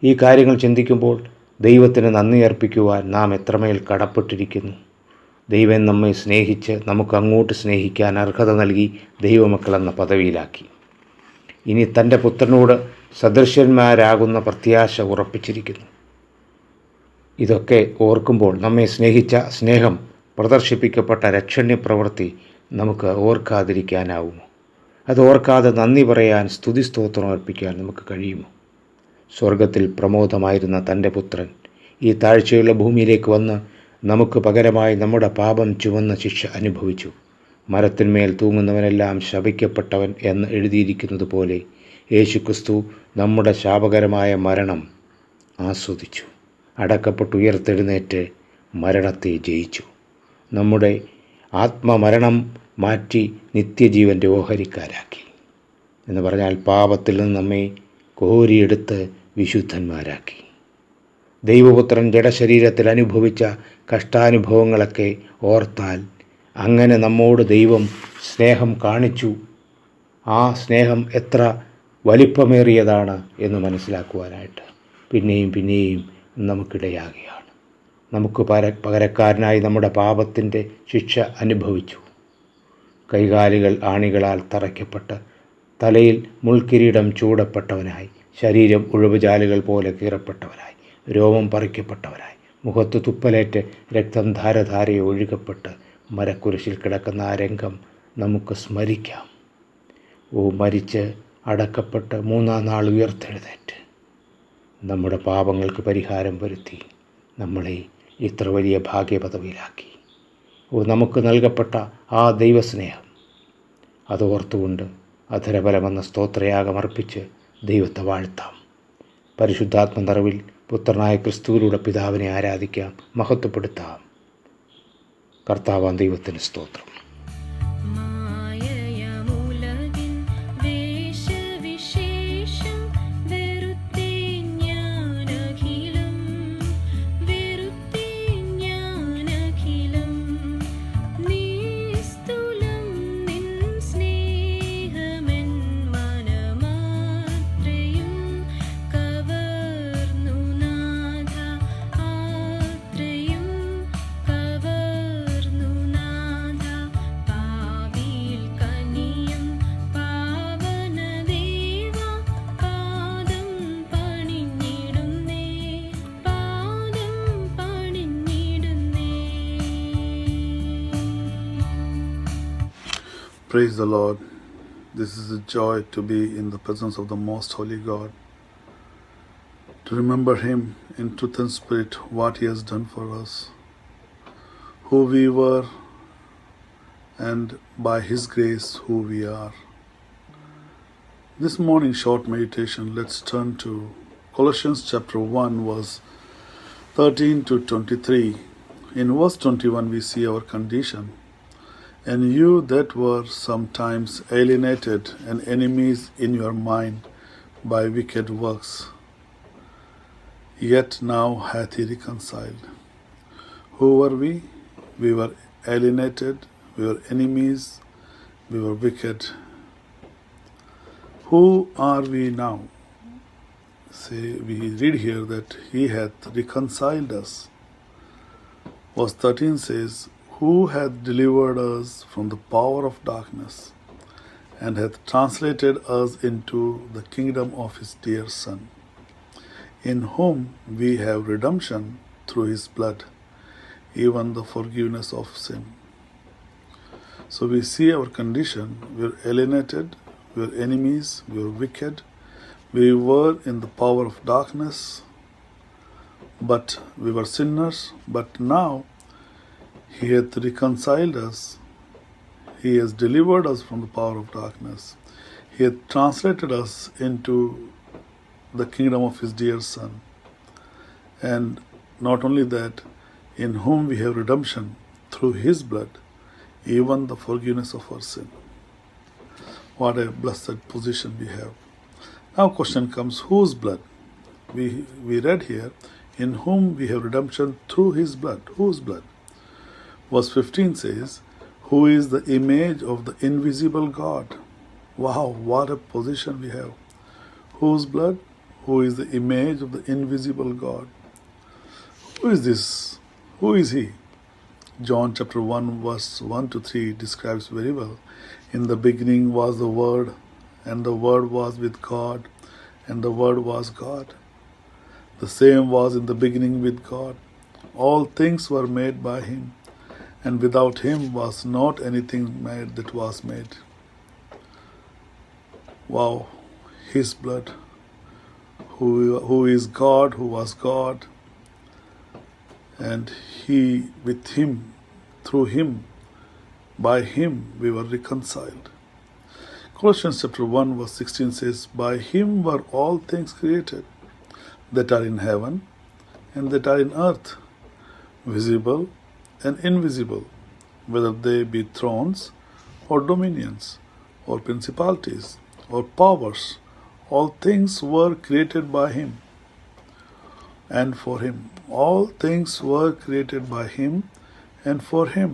ഈ കാര്യങ്ങൾ ചിന്തിക്കുമ്പോൾ ദൈവത്തിന് നന്ദി അർപ്പിക്കുവാൻ നാം എത്രമേൽ കടപ്പെട്ടിരിക്കുന്നു. ദൈവം നമ്മെ സ്നേഹിച്ച് നമുക്ക് അങ്ങോട്ട് സ്നേഹിക്കാൻ അർഹത നൽകി ദൈവമക്കളെന്ന പദവിയിലാക്കി. ഇനി തൻ്റെ പുത്രനോട് സദൃശ്യന്മാരാകുന്ന പ്രത്യാശ ഉറപ്പിച്ചിരിക്കുന്നു. ഇതൊക്കെ ഓർക്കുമ്പോൾ നമ്മെ സ്നേഹിച്ച സ്നേഹം പ്രദർശിപ്പിക്കപ്പെട്ട രക്ഷണ്യ പ്രവൃത്തി നമുക്ക് ഓർക്കാതിരിക്കാനാവുമോ? അത് ഓർക്കാതെ നന്ദി പറയാൻ, സ്തുതിസ്തോത്രം അർപ്പിക്കാൻ നമുക്ക് കഴിയുമോ? സ്വർഗത്തിൽ പ്രമോദമായിരുന്ന തൻ്റെ പുത്രൻ ഈ താഴ്ചയുള്ള ഭൂമിയിലേക്ക് വന്ന് നമുക്ക് പകരമായി നമ്മുടെ പാപം ചുമന്ന ശിക്ഷ അനുഭവിച്ചു. മരത്തിന്മേൽ തൂങ്ങുന്നവനെല്ലാം ശപിക്കപ്പെട്ടവൻ എന്ന് എഴുതിയിരിക്കുന്നത് പോലെ യേശുക്രിസ്തു നമ്മുടെ ശാപകരമായ മരണം ആസ്വദിച്ചു. അടക്കപ്പെട്ട് ഉയർത്തെഴുന്നേറ്റ് മരണത്തെ ജയിച്ചു. നമ്മുടെ ആത്മമരണം മാറ്റി നിത്യജീവൻ്റെ ഓഹരിക്കാരാക്കി. എന്ന് പറഞ്ഞാൽ പാപത്തിൽ നിന്ന് നമ്മെ കോരിയെടുത്ത് വിശുദ്ധന്മാരാക്കി. ദൈവപുത്രൻ ജഡശരീരത്തിൽ അനുഭവിച്ച കഷ്ടാനുഭവങ്ങളൊക്കെ ഓർത്താൽ അങ്ങനെ നമ്മോട് ദൈവം സ്നേഹം കാണിച്ചു. ആ സ്നേഹം എത്ര വലിപ്പമേറിയതാണ് എന്ന് മനസ്സിലാക്കുവാനായിട്ട് പിന്നെയും പിന്നെയും നമുക്കിടയാകുകയാണ്. നമുക്ക് പകരക്കാരനായി നമ്മുടെ പാപത്തിൻ്റെ ശിക്ഷ അനുഭവിച്ചു. കൈകാലുകൾ ആണികളാൽ തറയ്ക്കപ്പെട്ട് തലയിൽ മുൾക്കിരീടം ചൂടപ്പെട്ടവനായി, ശരീരം ഉഴവുചാലുകൾ പോലെ കീറപ്പെട്ടവനായി, രോമം പറിക്കപ്പെട്ടവനായി, മുഖത്ത് തുപ്പലേറ്റ് രക്തം ധാരധാരയെ ഒഴുകപ്പെട്ട് മരക്കുരിശിൽ കിടക്കുന്ന ആ രംഗം നമുക്ക് സ്മരിക്കാം. മരിച്ച് അടക്കപ്പെട്ട് മൂന്നാം നാൾ ഉയർത്തെഴുന്നേറ്റ് നമ്മുടെ പാപങ്ങൾക്ക് പരിഹാരം വരുത്തി നമ്മളെ ഇത്ര വലിയ ഭാഗ്യപദവിയിലാക്കി. നമുക്ക് നൽകപ്പെട്ട ആ ദൈവസ്നേഹം അതോർത്തുകൊണ്ട് അധരബലമെന്ന സ്തോത്രയാഗമർപ്പിച്ച് ദൈവത്തെ വാഴ്ത്താം. പരിശുദ്ധാത്മ നിറവിൽ പുത്രനായ ക്രിസ്തുവിലൂടെ പിതാവിനെ ആരാധിക്കാം, മഹത്വപ്പെടുത്താം. കർത്താവാം ദൈവത്തിന് സ്തോത്രം. മായയമുലകിൻ വേഷവിശേഷം വെറുത്തേൻ ഞാനഖിലം നിസ്തുലം നിൻ സ്നേഹമെൻ മനമാത്രയും കവർന്നു നാഥ ആത്രയും കവർന്നു നാഥ പാപിയിൽ കനിയും പാവന ദേവ പാദം പണിഞ്ഞിടുന്നേ പാദം പണിഞ്ഞിടുന്നേ. Praise the Lord. This is a joy to be in the presence of the Most Holy God, to remember Him in truth and spirit, what He has done for us, who we were, and by His grace, who we are. This morning, short meditation, let's turn to Colossians chapter 1, verse 13 to 23. In verse 21, we see our condition. And you that were sometimes alienated and enemies in your mind by wicked works, yet now hath He reconciled. Who were we? We were alienated, we were enemies, we were wicked. Who are we now? See, we read here that He hath reconciled us. Verse 13 says, who hath delivered us from the power of darkness and hath translated us into the kingdom of His dear Son, in whom we have redemption through His blood, even the forgiveness of sin. So we see our condition. We are alienated, we are enemies, we are wicked, we were in the power of darkness, but we were sinners, but now He hath reconciled us. He has delivered us from the power of darkness. He hath translated us into the kingdom of His dear Son. And not only that, in whom we have redemption through His blood, even the forgiveness of our sin. What a blessed position we have. Now question comes, whose blood? We read here, in whom we have redemption through His blood. Whose blood? Verse 15 says, who is the image of the invisible God. Wow, what a position we have. Whose blood? Who is the image of the invisible God. Who is this? Who is He? John chapter 1 verse 1 to 3 describes very well. In the beginning was the Word, and the Word was with God, and the Word was God. The same was in the beginning with God. All things were made by Him, and without Him was not anything made that was made. Wow, His blood. who is God, who was God, and He, with Him, through Him, by Him we were reconciled. Colossians chapter 1 verse 16 says, By Him were all things created, that are in heaven and that are in earth, visible and invisible, whether they be thrones or dominions or principalities or powers. All things were created by Him and for Him. All things were created by Him and for Him.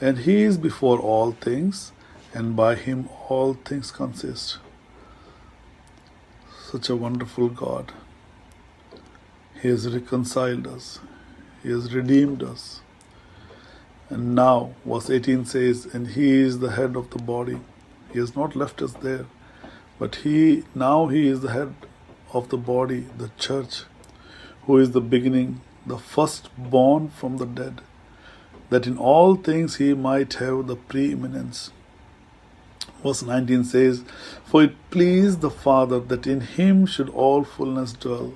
And He is before all things, and by Him all things consist. Such a wonderful God. He has reconciled us. He has redeemed us. And now, verse 18 says, and He is the head of the body. He has not left us there, but He is the head of the body, the church, who is the beginning, the firstborn from the dead, that in all things He might have the preeminence. Verse 19 says, For it pleased the Father that in Him should all fullness dwell.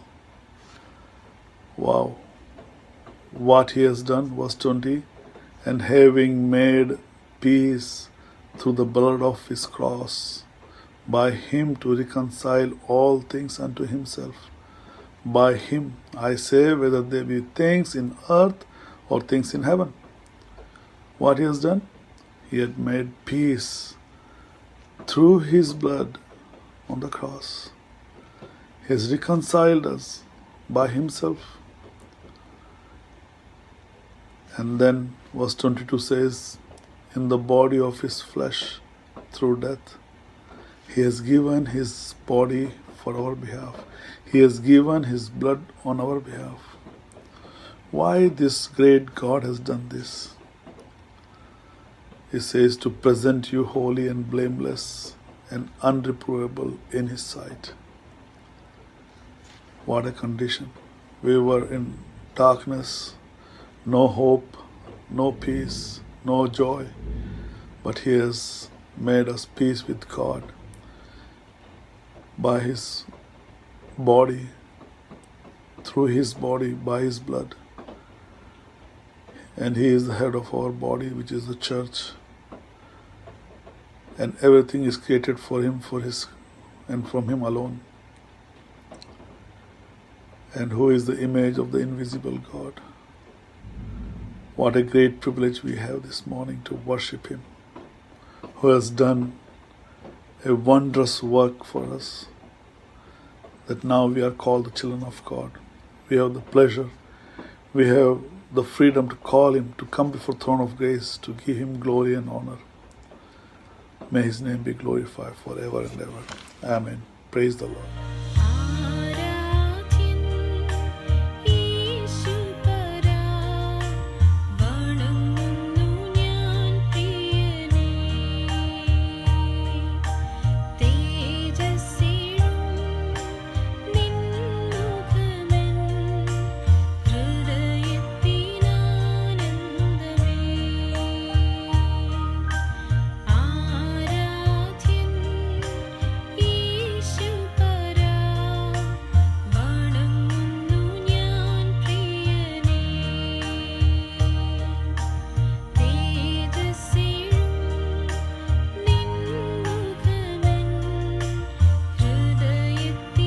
Wow. What He has done, verse 20, and having made peace through the blood of His cross, by Him to reconcile all things unto Himself. By Him, I say, whether they be things in earth or things in heaven. What He has done? He had made peace through His blood on the cross. He has reconciled us by Himself. And then verse 22 says, in the body of His flesh through death, He has given His body for our behalf. He has given His blood on our behalf. Why this great God has done this? He says to present you holy and blameless and unreprovable in His sight. What a condition. We were in darkness, no hope, no peace, no joy, but He has made us peace with God by His body, through His body, by His blood. And He is the head of our body, which is the church. And everything is created for Him, for His, and from Him alone. And who is the image of the invisible God. What a great privilege we have this morning to worship Him, who has done a wondrous work for us, that now we are called the children of God. We have the pleasure, we have the freedom to call Him, to come before the throne of grace, to give Him glory and honor. May His name be glorified forever and ever. Amen. Praise the Lord. ആരാധ്യൻ യേശുപരാ വണങ്ങുന്നു ഞാൻ പ്രിയനേ തേജസ്സിലും നിൻമുഖമെൻ ഹൃദയത്തിനാനന്ദമേ ആരാധ്യൻ യേശുപരാ വണങ്ങുന്നു ഞാൻ പ്രിയനേ തേജസ്സിലും നിൻമുഖമെൻ ഹൃദയത്തിനാനന്ദമേ.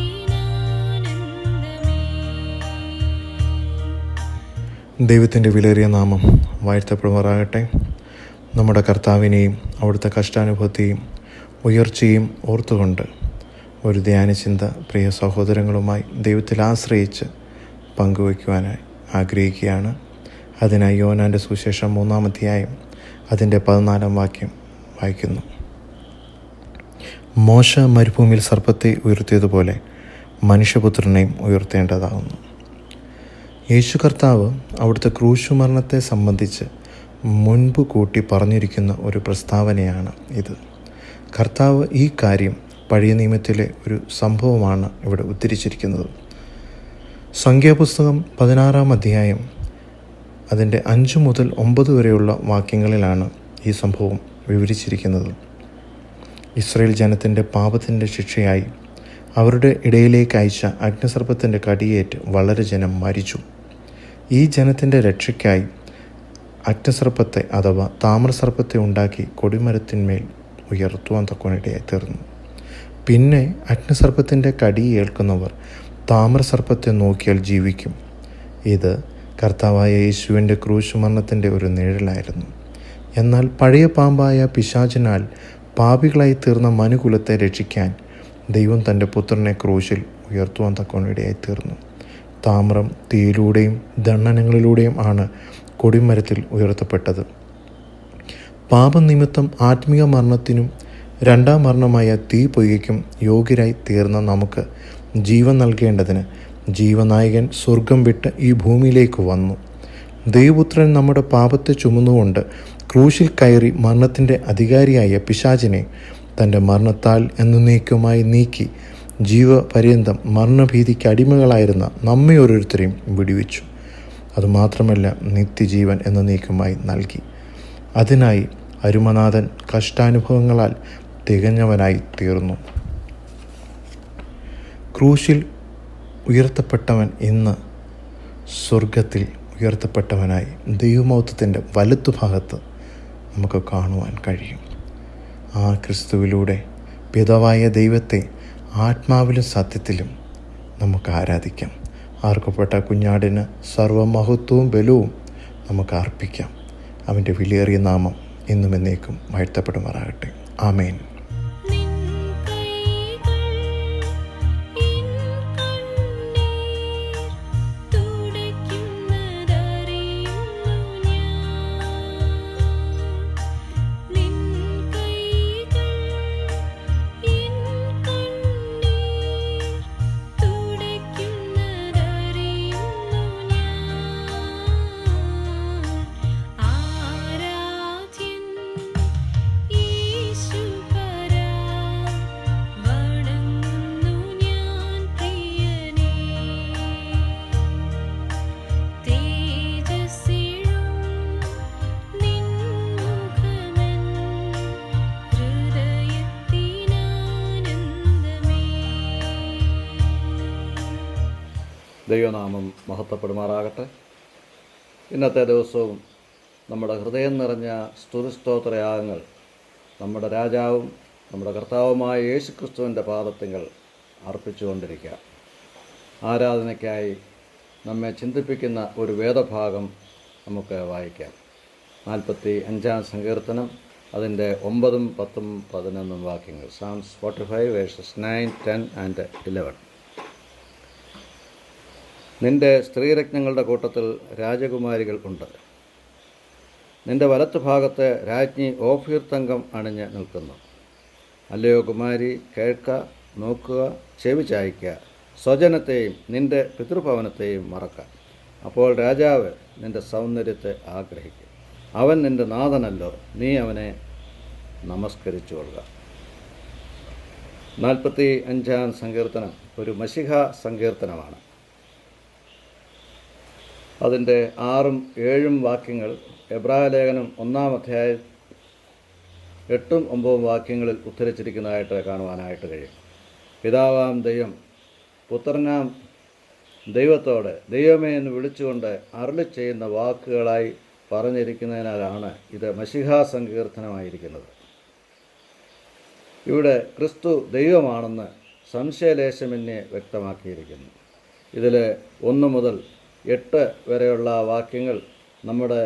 ദൈവത്തിൻ്റെ വിലയേറിയ നാമം വാഴ്ത്തപ്പെടുമാറാകട്ടെ. നമ്മുടെ കർത്താവിനെയും അവിടുത്തെ കഷ്ടാനുഭവത്തെയും ഉയർച്ചയും ഓർത്തുകൊണ്ട് ഒരു ധ്യാനചിന്ത പ്രിയ സഹോദരങ്ങളുമായി ദൈവത്തിൽ ആശ്രയിച്ച് പങ്കുവയ്ക്കുവാനായി ആഗ്രഹിക്കുകയാണ്. അതിനായി യോഹന്നാൻ്റെ സുവിശേഷം 3-ാം അധ്യായം അതിൻ്റെ 14-ാം വാക്യം വായിക്കുന്നു. മോശ മരുഭൂമിയിൽ സർപ്പത്തെ ഉയർത്തിയതുപോലെ മനുഷ്യപുത്രനെയും ഉയർത്തേണ്ടതാകുന്നു. യേശു കർത്താവ് അവിടുത്തെ ക്രൂശുമരണത്തെ സംബന്ധിച്ച് മുൻപ് കൂട്ടി പറഞ്ഞിരിക്കുന്ന ഒരു പ്രസ്താവനയാണ് ഇത്. കർത്താവ് ഈ കാര്യം പഴയ നിയമത്തിലെ ഒരു സംഭവമാണ് ഇവിടെ ഉദ്ധരിച്ചിരിക്കുന്നത്. സംഖ്യാപുസ്തകം 16-ാം അധ്യായം അതിൻ്റെ 5 മുതൽ 9 വരെയുള്ള വാക്യങ്ങളിലാണ് ഈ സംഭവം വിവരിച്ചിരിക്കുന്നത്. ഇസ്രായേൽ ജനത്തിൻ്റെ പാപത്തിൻ്റെ ശിക്ഷയായി അവരുടെ ഇടയിലേക്ക് അയച്ച അഗ്നിസർപ്പത്തിൻ്റെ കടിയേറ്റ് വളരെ ജനം മരിച്ചു. ഈ ജനത്തിൻ്റെ രക്ഷയ്ക്കായി അഗ്നിസർപ്പത്തെ അഥവാ താമ്രസർപ്പത്തെ ഉണ്ടാക്കി കൊടിമരത്തിന്മേൽ ഉയർത്തുവാൻ തക്കവനിടയായി തീർന്നു. പിന്നെ അഗ്നിസർപ്പത്തിൻ്റെ കടിയേൽക്കുന്നവർ താമ്രസർപ്പത്തെ നോക്കിയാൽ ജീവിക്കും. ഇത് കർത്താവായ യേശുവിൻ്റെ ക്രൂശ് മരണത്തിൻ്റെ ഒരു നിഴലായിരുന്നു. എന്നാൽ പഴയ പാമ്പായ പിശാചിനാൽ പാപികളായി തീർന്ന മനുകുലത്തെ രക്ഷിക്കാൻ ദൈവം തൻ്റെ പുത്രനെ ക്രൂശിൽ ഉയർത്തുവാൻ തക്കവനിടയായി തീർന്നു. താമ്രം തീയിലൂടെയും ദണ്ഡനങ്ങളിലൂടെയും ആണ് കൊടിമരത്തിൽ ഉയർത്തപ്പെട്ടത്. പാപനിമിത്തം ആത്മീയ മരണത്തിനും രണ്ടാം മരണമായ തീ പൊയ്കയ്ക്കും യോഗ്യരായി തീർന്ന നമുക്ക് ജീവൻ നൽകേണ്ടതിന് ജീവനായകൻ സ്വർഗം വിട്ട് ഈ ഭൂമിയിലേക്ക് വന്നു. ദൈവപുത്രൻ നമ്മുടെ പാപത്തെ ചുമന്നുകൊണ്ട് ക്രൂശിൽ കയറി മരണത്തിൻ്റെ അധികാരിയായ പിശാചിനെ തൻ്റെ മരണത്താൽ എന്നേക്കുമായി നീക്കി ജീവപര്യന്തം മരണഭീതിക്ക് അടിമകളായിരുന്ന നമ്മെ ഓരോരുത്തരെയും വിടുവിച്ചു. അതുമാത്രമല്ല, നിത്യജീവൻ എന്നേക്കുമായി നൽകി. അതിനായി അരുമനാഥൻ കഷ്ടാനുഭവങ്ങളാൽ തികഞ്ഞവനായി തീർന്നു. ക്രൂശിൽ ഉയർത്തപ്പെട്ടവൻ ഇന്ന് സ്വർഗത്തിൽ ഉയർത്തപ്പെട്ടവനായി ദൈവമൗത്വത്തിൻ്റെ വലത്തുഭാഗത്ത് നമുക്ക് കാണുവാൻ കഴിയും. ആ ക്രിസ്തുവിലൂടെ പിതാവായ ദൈവത്തെ ആത്മാവിലും സത്യത്തിലും നമുക്ക് ആരാധിക്കാം. ആർക്കപ്പെട്ട കുഞ്ഞാടിന് സർവമഹത്വവും ബലവും നമുക്ക് അർപ്പിക്കാം. അവൻ്റെ വിലയേറിയ നാമം ഇന്നും എന്നേക്കും വാഴ്ത്തപ്പെടുമാറാകട്ടെ. ആമേൻ. നിൻ കൈകൾ എൻ കണ്ണീർ തുടയ്ക്കുന്നതറിയുന്നു ഞാൻ. നിൻ കൈകൾ എൻ കണ്ണീർ തുടയ്ക്കുന്നതറിയുന്നു ഞാൻ. ആരാധ്യൻ യേശുപരാ, വണങ്ങുന്നു ഞാൻ പ്രിയനേ. തേജസ്സിലും നിൻ മുഖമെൻ ഹൃദയത്തിനാനന്ദമേ. ദൈവനാമം മഹത്വപ്പെടുമാറാകട്ടെ. ഇന്നത്തെ ദിവസവും നമ്മുടെ ഹൃദയം നിറഞ്ഞ സ്തുതിസ്തോത്രയാഗങ്ങൾ നമ്മുടെ രാജാവും നമ്മുടെ കർത്താവുമായ യേശുക്രിസ്തുവിൻ്റെ പാദത്തിങ്കൽ അർപ്പിച്ചുകൊണ്ടിരിക്കുക. ആരാധനയ്ക്കായി നമ്മെ ചിന്തിപ്പിക്കുന്ന ഒരു വേദഭാഗം നമുക്ക് വായിക്കാം. 45-ാം സങ്കീർത്തനം, അതിൻ്റെ 9, 10, 11 വാക്യങ്ങൾ. Psalms 45 verses 9, 10 and 11. നിന്റെ സ്ത്രീരത്നങ്ങളുടെ കൂട്ടത്തിൽ രാജകുമാരികൾ ഉണ്ട്. നിന്റെ വലത്തുഭാഗത്ത് രാജ്ഞി ഓഫീർ തങ്കം അണിഞ്ഞ് നിൽക്കുന്നു. അല്ലയോ കുമാരി, കേൾക്ക, നോക്കുക, ചെവി ചായ്ക്കുക. സ്വജനത്തെയും നിന്റെ പിതൃഭവനത്തെയും മറക്കാം. അപ്പോൾ രാജാവ് നിന്റെ സൗന്ദര്യത്തെ ആഗ്രഹിക്കും. അവൻ നിന്റെ നാഥനല്ലോ, നീ അവനെ നമസ്കരിച്ചു കൊള്ളുക. 45-ാം സങ്കീർത്തനം ഒരു മശിഹ സങ്കീർത്തനമാണ്. അതിൻ്റെ 6, 7 വാക്യങ്ങൾ എബ്രായ ലേഖനം 1-ാം അധ്യായം 8, 9 വാക്യങ്ങളിൽ ഉദ്ധരിച്ചിരിക്കുന്നതായിട്ട് കാണുവാനായിട്ട് കഴിയും. പിതാവാം ദൈവം പുത്രനാം ദൈവത്തോട് ദൈവമേ എന്ന് വിളിച്ചുകൊണ്ട് അരുളി ചെയ്യുന്ന വാക്കുകളായി പറഞ്ഞിരിക്കുന്നതിനാലാണ് ഇത് മശിഹ സങ്കീർത്തനമായിരിക്കുന്നത്. ഇവിടെ ക്രിസ്തു ദൈവമാണെന്ന് സംശയലേശമെന്നെ വ്യക്തമാക്കിയിരിക്കുന്നു. ഇതിൽ 1 മുതൽ 8 വരെയുള്ള വാക്യങ്ങൾ നമ്മുടെ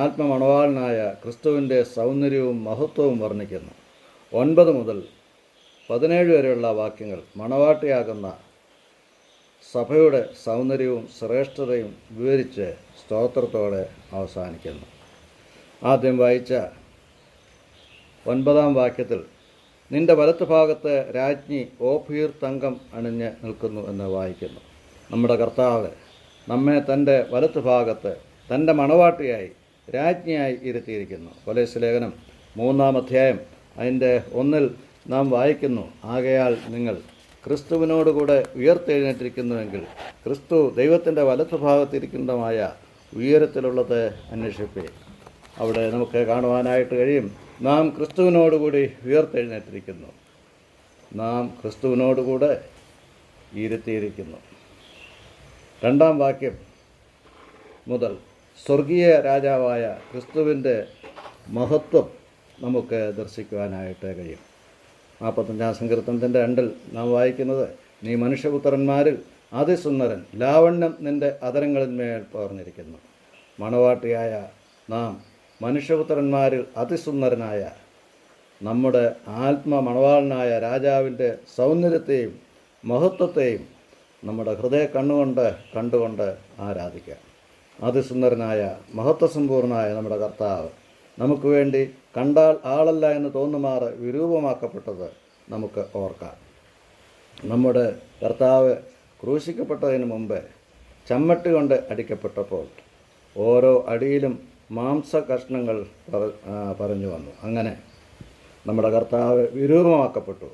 ആത്മമണവാളനായ ക്രിസ്തുവിൻ്റെ സൗന്ദര്യവും മഹത്വവും വർണ്ണിക്കുന്നു. 9 മുതൽ 17 വരെയുള്ള വാക്യങ്ങൾ മണവാട്ടിയാകുന്ന സഭയുടെ സൗന്ദര്യവും ശ്രേഷ്ഠതയും വിവരിച്ച് സ്തോത്രത്തോടെ അവസാനിക്കുന്നു. ആദ്യം വായിച്ച 9-ാം വാക്യത്തിൽ നിന്റെ വലത്തുഭാഗത്ത് രാജ്ഞി ഓഫീർ തങ്കം അണിഞ്ഞ് നിൽക്കുന്നു എന്ന് വായിക്കുന്നു. നമ്മുടെ കർത്താവ് നമ്മെ തൻ്റെ വലത്തുഭാഗത്ത് തൻ്റെ മണവാട്ടിയായി രാജ്ഞിയായി ഇരുത്തിയിരിക്കുന്നു. കൊലോസ്യ ലേഖനം 3-ാം അധ്യായം അതിൻ്റെ 1-ൽ നാം വായിക്കുന്നു, ആകയാൽ നിങ്ങൾ ക്രിസ്തുവിനോടുകൂടെ ഉയർത്തെഴുന്നേറ്റിരിക്കുന്നുവെങ്കിൽ ക്രിസ്തു ദൈവത്തിൻ്റെ വലത്തുഭാഗത്തിരിക്കുന്നതുമായ ഉയരത്തിലുള്ളത് അന്വേഷിപ്പേ. അവിടെ നമുക്ക് കാണുവാനായിട്ട് കഴിയും, നാം ക്രിസ്തുവിനോടുകൂടി ഉയർത്തെഴുന്നേറ്റിരിക്കുന്നു. നാം ക്രിസ്തുവിനോടുകൂടെ ഇരുത്തിയിരിക്കുന്നു. 2-ാം വാക്യം മുതൽ സ്വർഗീയ രാജാവായ ക്രിസ്തുവിൻ്റെ മഹത്വം നമുക്ക് ദർശിക്കുവാനായിട്ട് കഴിയും. 45-ാം സങ്കീർത്തനത്തിൻ്റെ 2-ൽ നാം വായിക്കുന്നത്, നീ മനുഷ്യപുത്രന്മാരിൽ അതിസുന്ദരൻ, ലാവണ്യം നിൻ്റെ അധരങ്ങളിന്മേൽ പകർന്നിരിക്കുന്നു. മണവാട്ടിയായ നാം മനുഷ്യപുത്രന്മാരിൽ അതിസുന്ദരനായ നമ്മുടെ മണവാളനായ രാജാവിൻ്റെ സൗന്ദര്യത്തെയും മഹത്വത്തെയും നമ്മുടെ ഹൃദയ കണ്ടുകൊണ്ട് ആരാധിക്കാം. അതിസുന്ദരനായ മഹത്വസമ്പൂർണനായ നമ്മുടെ കർത്താവ് നമുക്ക് വേണ്ടി കണ്ടാൽ ആളല്ല എന്ന് തോന്നുമാറ് വിരൂപമാക്കപ്പെട്ടത് നമുക്ക് ഓർക്കാം. നമ്മുടെ കർത്താവ് ക്രൂശിക്കപ്പെട്ടതിന് മുമ്പ് ചമ്മട്ടി കൊണ്ട് അടിക്കപ്പെട്ടപ്പോൾ ഓരോ അടിയിലും മാംസകഷ്ണങ്ങൾ പറഞ്ഞു വന്നു. അങ്ങനെ നമ്മുടെ കർത്താവ് വിരൂപമാക്കപ്പെട്ടു.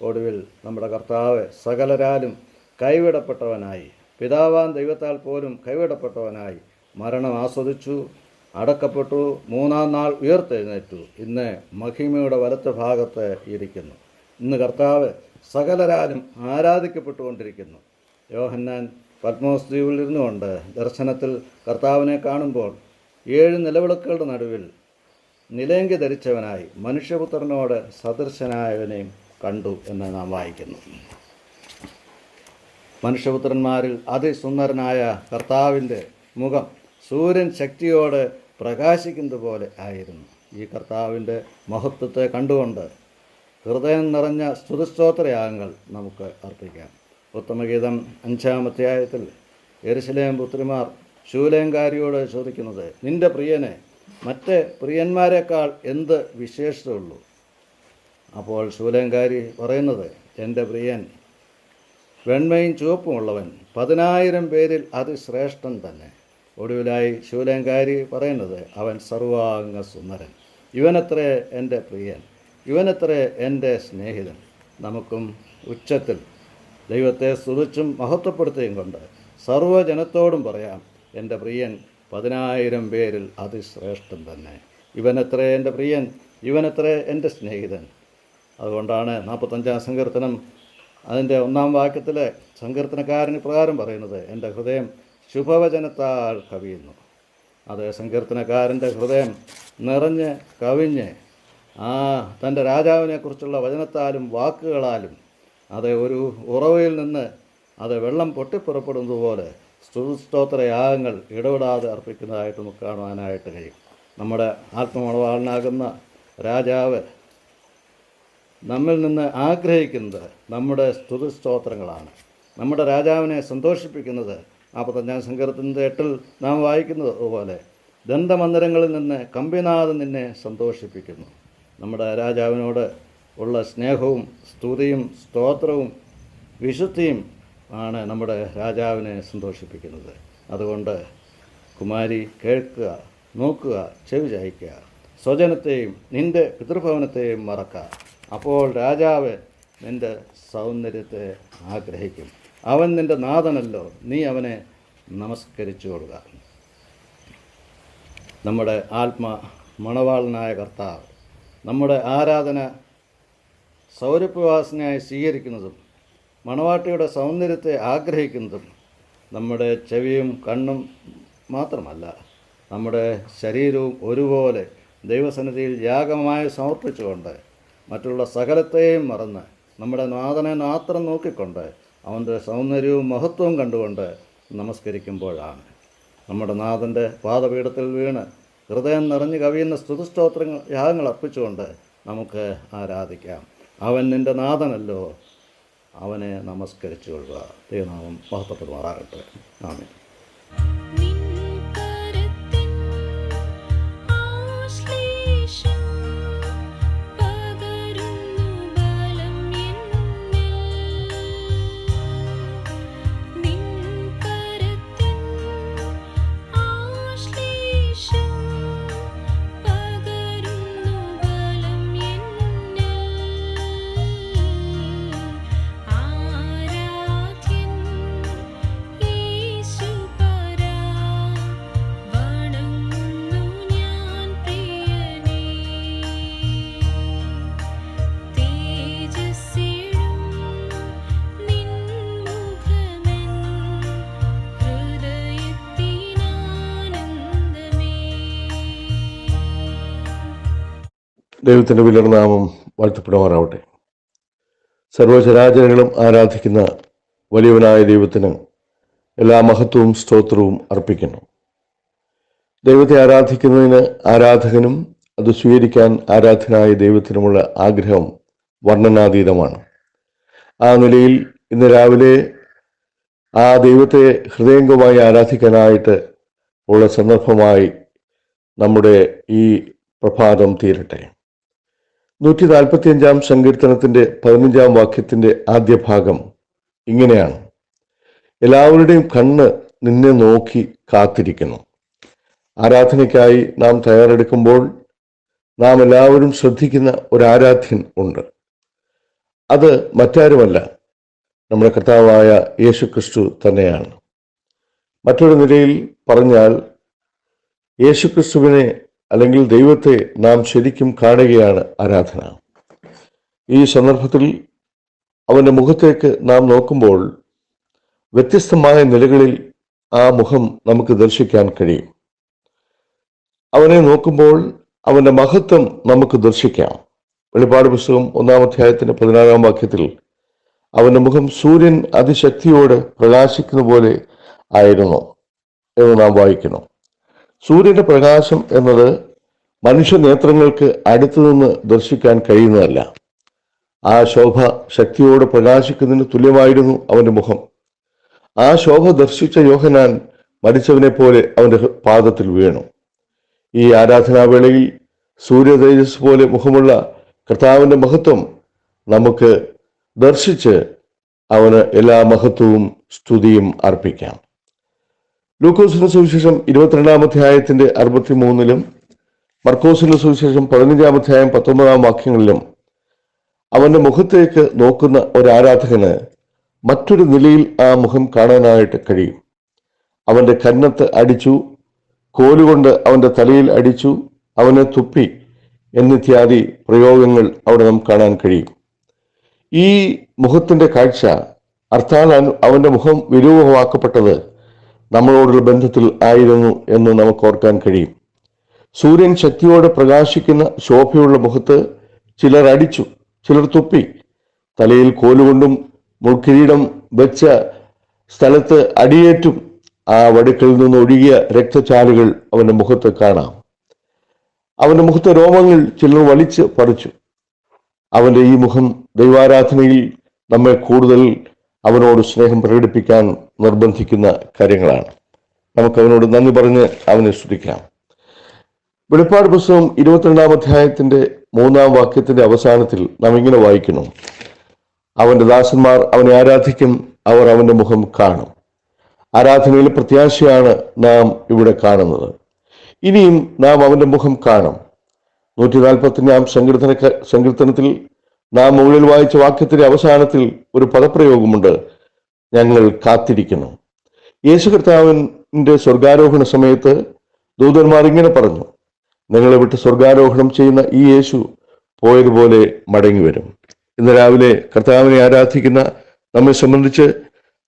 ഒടുവിൽ നമ്മുടെ കർത്താവ് സകലരാലും കൈവിടപ്പെട്ടവനായി, പിതാവാൻ ദൈവത്താൽ പോലും കൈവിടപ്പെട്ടവനായി മരണം ആസ്വദിച്ചു, അടക്കപ്പെട്ടു, 3-ാം നാൾ ഉയർത്തെഴുന്നേറ്റു. ഇന്ന് മഹിമയുടെ വലത്ത് ഭാഗത്ത് ഇരിക്കുന്നു. ഇന്ന് കർത്താവ് സകലരാലും ആരാധിക്കപ്പെട്ടുകൊണ്ടിരിക്കുന്നു. യോഹന്നാൻ പത്മോസ് ദ്വീപിൽ ഇരുന്നുകൊണ്ട് ദർശനത്തിൽ കർത്താവിനെ കാണുമ്പോൾ 7 നിലവിളക്കുകളുടെ നടുവിൽ നിലയങ്കി ധരിച്ചവനായി മനുഷ്യപുത്രനോട് സദൃശനായവനെയും കണ്ടു എന്ന് നാം വായിക്കുന്നു. മനുഷ്യപുത്രന്മാരിൽ അതിസുന്ദരനായ കർത്താവിൻ്റെ മുഖം സൂര്യൻ ശക്തിയോടെ പ്രകാശിക്കുന്നത് പോലെ ആയിരുന്നു. ഈ കർത്താവിൻ്റെ മഹത്വത്തെ കണ്ടുകൊണ്ട് ഹൃദയം നിറഞ്ഞ സ്തുതിസ്തോത്രയാഗങ്ങൾ നമുക്ക് അർപ്പിക്കാം. ഉത്തമഗീതം 5-ാം അധ്യായത്തിൽ യെരുശലേം പുത്രിമാർ ശൂലേംകാരിയോട് ചോദിക്കുന്നത്, നിൻ്റെ പ്രിയനെ മറ്റ് പ്രിയന്മാരെക്കാൾ എന്ത് വിശേഷതയുള്ളൂ? അപ്പോൾ ശൂലേംകാരി പറയുന്നത്, എൻ്റെ പ്രിയൻ വെണ്മയും ചുവപ്പുമുള്ളവൻ, 10,000 പേരിൽ അതിശ്രേഷ്ഠൻ തന്നെ. ഒടുവിലായി ശൂലേംകാരി പറയുന്നത്, അവൻ സർവാംഗ സുന്ദരൻ, ഇവനത്രേ എൻ്റെ പ്രിയൻ, ഇവനത്രേ എൻ്റെ സ്നേഹിതൻ. നമുക്കും ഉച്ചത്തിൽ ദൈവത്തെ സ്തുതിച്ചും മഹത്വപ്പെടുത്തുകയും കൊണ്ട് സർവ്വജനത്തോടും പറയാം, എൻ്റെ പ്രിയൻ 10,000 പേരിൽ അതിശ്രേഷ്ഠൻ തന്നെ. ഇവനത്രേ എൻ്റെ പ്രിയൻ, ഇവനത്രേ എൻ്റെ സ്നേഹിതൻ. അതുകൊണ്ടാണ് 45-ാം സങ്കീർത്തനം അതിൻ്റെ 1-ാം വാക്യത്തിലെ സങ്കീർത്തനക്കാരന് പ്രകാരം പറയുന്നത്, എൻ്റെ ഹൃദയം ശുഭവചനത്താൽ കവിയുന്നു. അത് സങ്കീർത്തനക്കാരൻ്റെ ഹൃദയം നിറഞ്ഞ് കവിഞ്ഞ് തൻ്റെ രാജാവിനെക്കുറിച്ചുള്ള വചനത്താലും വാക്കുകളാലും അത് ഒരു ഉറവയിൽ നിന്ന് അത് വെള്ളം പൊട്ടിപ്പുറപ്പെടുന്നത് പോലെ സ്തുതിസ്തോത്രയാഗങ്ങൾ ഇടപെടാതെ അർപ്പിക്കുന്നതായിട്ട് നമുക്ക് കാണുവാനായിട്ട് കഴിയും. നമ്മുടെ ആത്മമണവാളനാകുന്ന രാജാവ് നമ്മിൽ നിന്ന് ആഗ്രഹിക്കുന്നത് നമ്മുടെ സ്തുതിസ്തോത്രങ്ങളാണ്. നമ്മുടെ രാജാവിനെ സന്തോഷിപ്പിക്കുന്നത് 45-ാം സങ്കീർത്തനത്തിൻ്റെ 8-ൽ നാം വായിക്കുന്നത് പോലെ, ദന്തമന്ദിരങ്ങളിൽ നിന്ന് കമ്പിനാഥൻ നിന്നെ സന്തോഷിപ്പിക്കുന്നു. നമ്മുടെ രാജാവിനോട് ഉള്ള സ്നേഹവും സ്തുതിയും സ്തോത്രവും വിശുദ്ധിയും ആണ് നമ്മുടെ രാജാവിനെ സന്തോഷിപ്പിക്കുന്നത്. അതുകൊണ്ട് കുമാരി, കേൾക്കുക, നോക്കുക, ചെവി ചായ്ക്കുക, സ്വജനത്തെയും നിൻ്റെ പിതൃഭവനത്തെയും മറക്കുക. അപ്പോൾ രാജാവ് നിൻ്റെ സൗന്ദര്യത്തെ ആഗ്രഹിക്കും. അവൻ നിൻ്റെ നാഥനല്ലോ, നീ അവനെ നമസ്കരിച്ചു കൊള്ളുക. നമ്മുടെ മണവാളനായ കർത്താവ് നമ്മുടെ ആരാധന സൗരഭ്യവാസനയായി സ്വീകരിക്കുന്നതും മണവാട്ടിയുടെ സൗന്ദര്യത്തെ ആഗ്രഹിക്കുന്നതും നമ്മുടെ ചെവിയും കണ്ണും മാത്രമല്ല, നമ്മുടെ ശരീരവും ഒരുപോലെ ദൈവസന്നിധിയിൽ യാഗമായി സമർപ്പിച്ചുകൊണ്ട് മറ്റുള്ള സകലത്തെയും മറന്ന് നമ്മുടെ നാഥനെ മാത്രം നോക്കിക്കൊണ്ട് അവൻ്റെ സൗന്ദര്യവും മഹത്വവും കണ്ടുകൊണ്ട് നമസ്കരിക്കുമ്പോഴാണ് നമ്മുടെ നാഥൻ്റെ പാദപീഠത്തിൽ വീണ് ഹൃദയം നിറഞ്ഞു കവിയുന്ന സ്തുതിസ്തോത്രങ്ങൾ യാഗങ്ങൾ അർപ്പിച്ചുകൊണ്ട് നമുക്ക് ആരാധിക്കാം. അവൻ നിൻ്റെ നാഥനല്ലോ, അവനെ നമസ്കരിച്ചു കൊള്ളുക. ദൈവനാമം മഹത്വപ്പെടുമാറാകട്ടെ. ആമേൻ. ആരാധ്യൻ യേശു പരാ ദൈവത്തിൻ്റെ വിലർനാമം വാഴ്ത്തപ്പെടുമാറാവട്ടെ. സർവചരാചരങ്ങളും ആരാധിക്കുന്ന വലിയവനായ ദൈവത്തിന് എല്ലാ മഹത്വവും സ്തോത്രവും അർപ്പിക്കുന്നു. ദൈവത്തെ ആരാധിക്കുന്നതിന് ആരാധകനും അത് സ്വീകരിക്കാൻ ആരാധനായ ദൈവത്തിനുമുള്ള ആഗ്രഹം വർണ്ണനാതീതമാണ്. ആ നിലയിൽ ഇന്ന് രാവിലെ ആ ദൈവത്തെ ഹൃദയംഗമായി ആരാധിക്കാനായിട്ട് ഉള്ള സന്ദർഭമായി നമ്മുടെ ഈ പ്രഭാതം തീരട്ടെ. 145 സങ്കീർത്തനത്തിൻ്റെ 15 വാക്യത്തിൻ്റെ ആദ്യ ഭാഗം ഇങ്ങനെയാണ്: എല്ലാവരുടെയും കണ്ണ് നിന്നെ നോക്കി കാത്തിരിക്കുന്നു. ആരാധനയ്ക്കായി നാം തയ്യാറെടുക്കുമ്പോൾ നാം എല്ലാവരും ശ്രദ്ധിക്കുന്ന ഒരു ആരാധ്യൻ ഉണ്ട്. അത് മറ്റാരുമല്ല, നമ്മുടെ കർത്താവായ യേശുക്രിസ്തു തന്നെയാണ്. മറ്റൊരു നിലയിൽ പറഞ്ഞാൽ യേശുക്രിസ്തുവിനെ അല്ലെങ്കിൽ ദൈവത്തെ നാം ശരിക്കും കാണുകയാണ് ആരാധന. ഈ സന്ദർഭത്തിൽ അവൻ്റെ മുഖത്തേക്ക് നാം നോക്കുമ്പോൾ വ്യത്യസ്തമായ നിലകളിൽ ആ മുഖം നമുക്ക് ദർശിക്കാൻ കഴിയും. അവനെ നോക്കുമ്പോൾ അവൻ്റെ മഹത്വം നമുക്ക് ദർശിക്കാം. വെളിപ്പാട് പുസ്തകം 1-ാം അധ്യായത്തിൻ്റെ 16-ാം വാക്യത്തിൽ അവൻ്റെ മുഖം സൂര്യൻ അതിശക്തിയോട് പ്രകാശിക്കുന്ന പോലെ ആയിരുന്നു എന്ന് നാം വായിക്കുന്നു. സൂര്യന്റെ പ്രകാശം എന്നത് മനുഷ്യ നേത്രങ്ങൾക്ക് അടുത്തു നിന്ന് ദർശിക്കാൻ കഴിയുന്നതല്ല. ആ ശോഭ ശക്തിയോട് പ്രകാശിക്കുന്നതിന് തുല്യമായിരുന്നു അവൻ്റെ മുഖം. ആ ശോഭ ദർശിച്ച യോഹന്നാൻ മരിച്ചവനെ പോലെ അവൻ്റെ പാദത്തിൽ വീണു. ഈ ആരാധനാവേളയിൽ സൂര്യ തേജസ് പോലെ മുഖമുള്ള കർത്താവിൻ്റെ മഹത്വം നമുക്ക് ദർശിച്ച് അവന് എല്ലാ മഹത്വവും സ്തുതിയും അർപ്പിക്കാം. ലൂക്കോസിന്റെ സുവിശേഷം 22-ാം അധ്യായത്തിന്റെ 63-ലും മർക്കോസിന്റെ സുവിശേഷം 15-ാം അധ്യായം 19-ാം വാക്യങ്ങളിലും അവന്റെ മുഖത്തേക്ക് നോക്കുന്ന ഒരു ആരാധകന് മറ്റൊരു നിലയിൽ ആ മുഖം കാണാനായിട്ട് കഴിയും. അവന്റെ കന്നത്ത് അടിച്ചു, കോലുകൊണ്ട് അവന്റെ തലയിൽ അടിച്ചു, അവനെ തുപ്പി എന്നിത്യാദി പ്രയോഗങ്ങൾ അവിടെ നമുക്ക് കാണാൻ കഴിയും. ഈ മുഖത്തിന്റെ കാഴ്ച അർത്ഥാൽ അവന്റെ മുഖം വിരൂപമാക്കപ്പെട്ടത് നമ്മളോടുള്ള ബന്ധത്തിൽ ആയിരുന്നു എന്ന് നമുക്ക് ഓർക്കാൻ കഴിയും. സൂര്യൻ ശക്തിയോടെ പ്രകാശിക്കുന്ന ശോഭയുള്ള മുഖത്ത് ചിലർ അടിച്ചു, ചിലർ തുപ്പി. തലയിൽ കോലുകൊണ്ടും മുൾക്കിരീടം വെച്ച സ്ഥലത്ത് അടിയേറ്റും ആ വടുക്കളിൽ നിന്ന് ഒഴുകിയ രക്തചാലുകൾ അവന്റെ മുഖത്ത് കാണാം. അവന്റെ മുഖത്തെ രോമങ്ങൾ ചിലർ വലിച്ച് പറിച്ചു. അവന്റെ ഈ മുഖം ദൈവാരാധനയിൽ നമ്മെ കൂടുതൽ അവനോട് സ്നേഹം പ്രകടിപ്പിക്കാൻ നിർബന്ധിക്കുന്ന കാര്യങ്ങളാണ്. നമുക്ക് അവനോട് നന്ദി പറഞ്ഞ് അവനെ സ്തുതിക്കാം. വെളിപ്പാട് പുസ്തകം 22-ാം അധ്യായത്തിന്റെ 3-ാം വാക്യത്തിന്റെ അവസാനത്തിൽ നാം ഇങ്ങനെ വായിക്കുന്നു: അവന്റെ ദാസന്മാർ അവനെ ആരാധിക്കും, അവർ അവന്റെ മുഖം കാണും. ആരാധനയിലെ പ്രത്യാശയാണ് നാം ഇവിടെ കാണുന്നത്. ഇനിയും നാം അവന്റെ മുഖം കാണും. 145-ാം സങ്കീർത്തനത്തിൽ നാം മുകളിൽ വായിച്ച വാക്യത്തിന്റെ അവസാനത്തിൽ ഒരു പദപ്രയോഗമുണ്ട്: ഞങ്ങൾ കാത്തിരിക്കുന്നു. യേശു കർത്താവിന്റെ സ്വർഗാരോഹണ സമയത്ത് ദൂതന്മാർ ഇങ്ങനെ പറഞ്ഞു: നിങ്ങളെ വിട്ട് സ്വർഗാരോഹണം ചെയ്യുന്ന ഈ യേശു പോയതുപോലെ മടങ്ങി വരും. ഇന്ന് രാവിലെ കർത്താവിനെ ആരാധിക്കുന്ന നമ്മെ സംബന്ധിച്ച്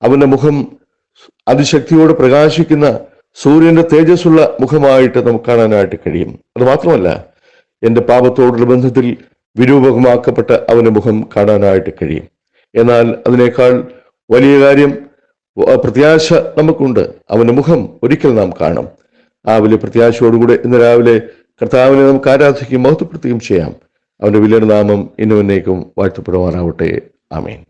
അവന്റെ മുഖം അതിശക്തിയോട് പ്രകാശിക്കുന്ന സൂര്യന്റെ തേജസ്സുള്ള മുഖമായിട്ട് നമുക്ക് കാണാനായിട്ട് കഴിയും. അത് മാത്രമല്ല, എൻ്റെ പാപത്തോടുള്ള ബന്ധത്തിൽ വിരൂപമാക്കപ്പെട്ട അവന്റെ മുഖം കാണാനായിട്ട് കഴിയും. എന്നാൽ അതിനേക്കാൾ വലിയ കാര്യം, പ്രത്യാശ നമുക്കുണ്ട്. അവന്റെ മുഖം ഒരിക്കൽ നാം കാണും. ആ വലിയ പ്രത്യാശയോടുകൂടെ ഇന്ന് രാവിലെ കർത്താവിനെ നമുക്ക് ആരാധിക്കുകയും മഹത്വപ്പെടുത്തുകയും ചെയ്യാം. അവന്റെ വലിയ നാമം ഇന്നും എന്നേക്കും വാഴ്ത്തപ്പെടുവാനാവട്ടെ. ആമേൻ.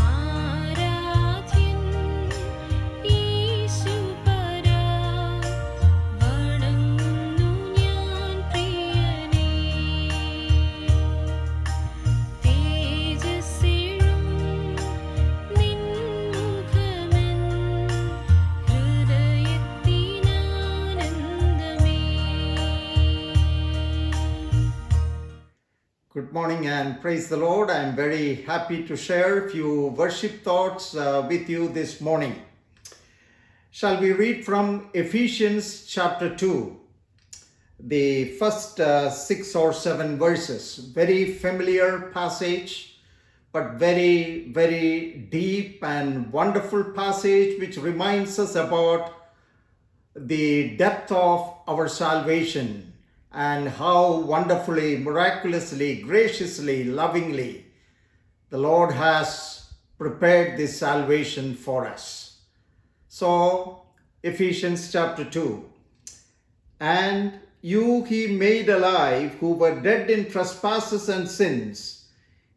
ആരാധ്യൻ യേശു Good morning and praise the Lord. I am very happy to share a few worship thoughts with you this morning. Shall we read from Ephesians chapter 2, the first 6 or 7 verses? Very familiar passage, but very, very deep and wonderful passage which reminds us about the depth of our salvation and how wonderfully, miraculously, graciously, lovingly the Lord has prepared this salvation for us. So, Ephesians chapter 2. And you he made alive who were dead in trespasses and sins,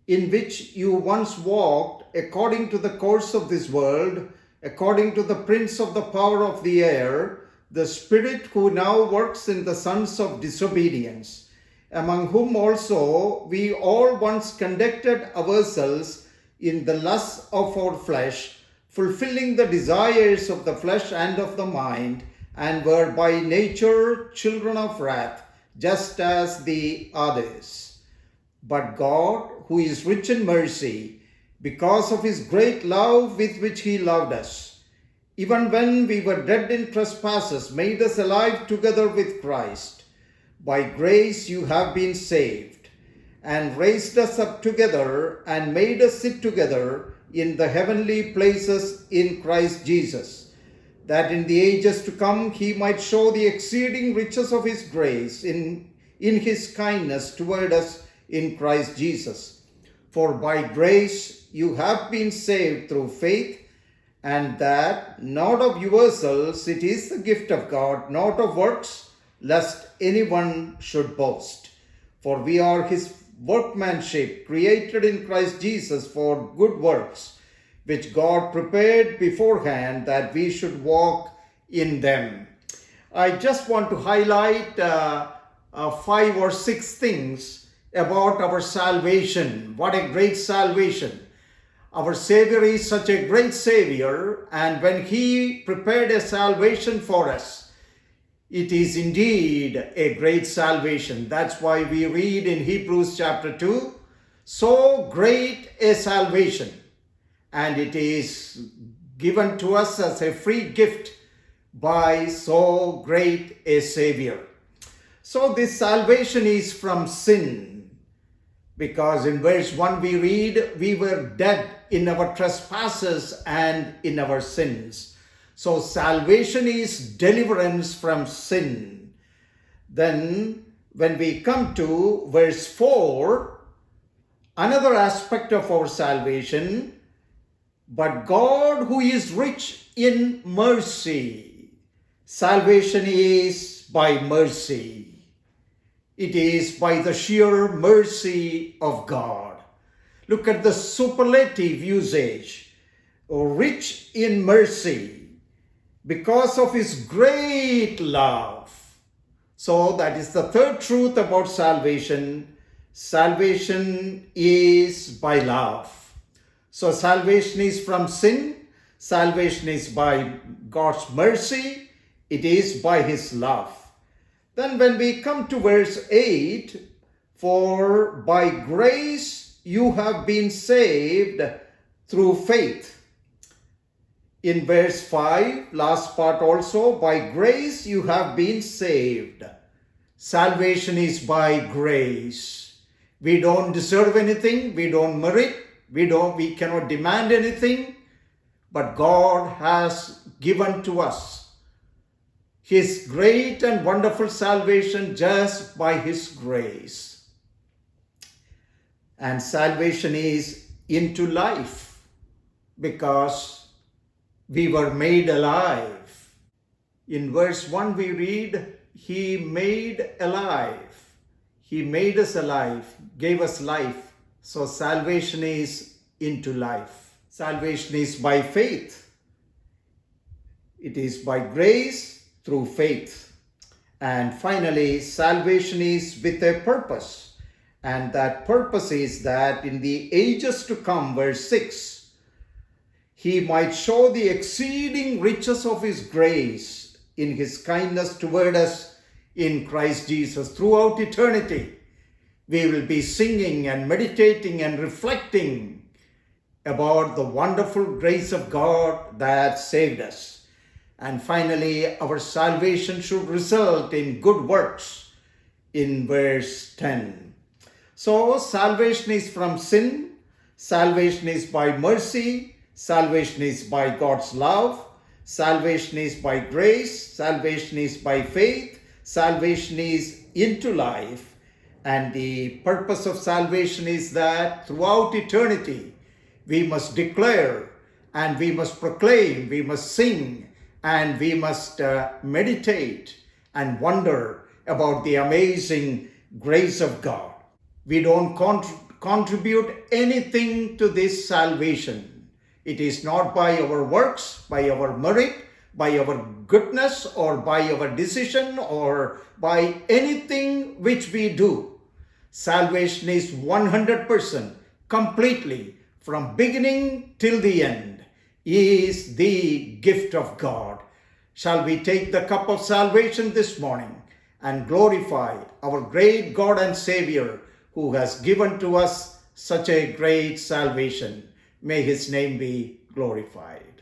in which you once walked according to the course of this world, according to the prince of the power of the air, the spirit who now works in the sons of disobedience, among whom also we all once conducted ourselves in the lusts of our flesh, fulfilling the desires of the flesh and of the mind, and were by nature children of wrath, just as the others. But God, who is rich in mercy, because of his great love with which he loved us, even when we were dead in trespasses, made us alive together with Christ. By grace you have been saved, and raised us up together, and made us sit together in the heavenly places in Christ Jesus, that in the ages to come he might show the exceeding riches of his grace in his kindness toward us in Christ Jesus. For by grace you have been saved through faith, and that not of yourselves, it is the gift of God, not of works, lest anyone should boast. For we are his workmanship, created in Christ Jesus for good works, which God prepared beforehand that we should walk in them. I just want to highlight 5 or 6 things about our salvation. What a great salvation. Our Savior is such a great Savior, and when he prepared a salvation for us, it is indeed a great salvation. That's why we read in Hebrews chapter 2, so great a salvation, and it is given to us as a free gift by so great a Savior. So this salvation is from sin, because in verse 1 we read, we were dead in our trespasses and in our sins. So salvation is deliverance from sin. Then when we come to verse 4, another aspect of our salvation, but God who is rich in mercy. Salvation is by mercy. It is by the sheer mercy of God. Look at the superlative usage. Rich in mercy, because of his great love. So that is the third truth about salvation. Salvation is by love. So salvation is from sin. Salvation is by God's mercy. It is by his love. Then when we come to verse 8, for by grace you have been saved through faith. In verse 5, last part also, by grace you have been saved. Salvation is by grace. We don't deserve anything, we don't merit, we cannot demand anything, but God has given to us his great and wonderful salvation just by his grace. And salvation is into life, because we were made alive. In verse 1 we read, he made alive. He made us alive, gave us life. So salvation is into life. Salvation is by faith. It is by grace through faith. And finally, salvation is with a purpose. And that purpose is that in the ages to come, verse 6, he might show the exceeding riches of his grace in his kindness toward us in Christ Jesus throughout eternity. we will be singing and meditating and reflecting about the wonderful grace of God that saved us. And finally, our salvation should result in good works in verse 10. So, salvation is from sin, salvation is by mercy, salvation is by God's love, salvation is by grace, salvation is by faith, salvation is into life. And the purpose of salvation is that throughout eternity, we must declare and we must proclaim, we must sing, and we must meditate and wonder about the amazing grace of God. We don't contribute anything to this salvation. It is not by our works, by our merit, by our goodness, or by our decision, or by anything which we do. Salvation is 100%, completely, from beginning till the end, is the gift of God. Shall we take the cup of salvation this morning and glorify our great God and Savior who has given to us such a great salvation? May his name be glorified.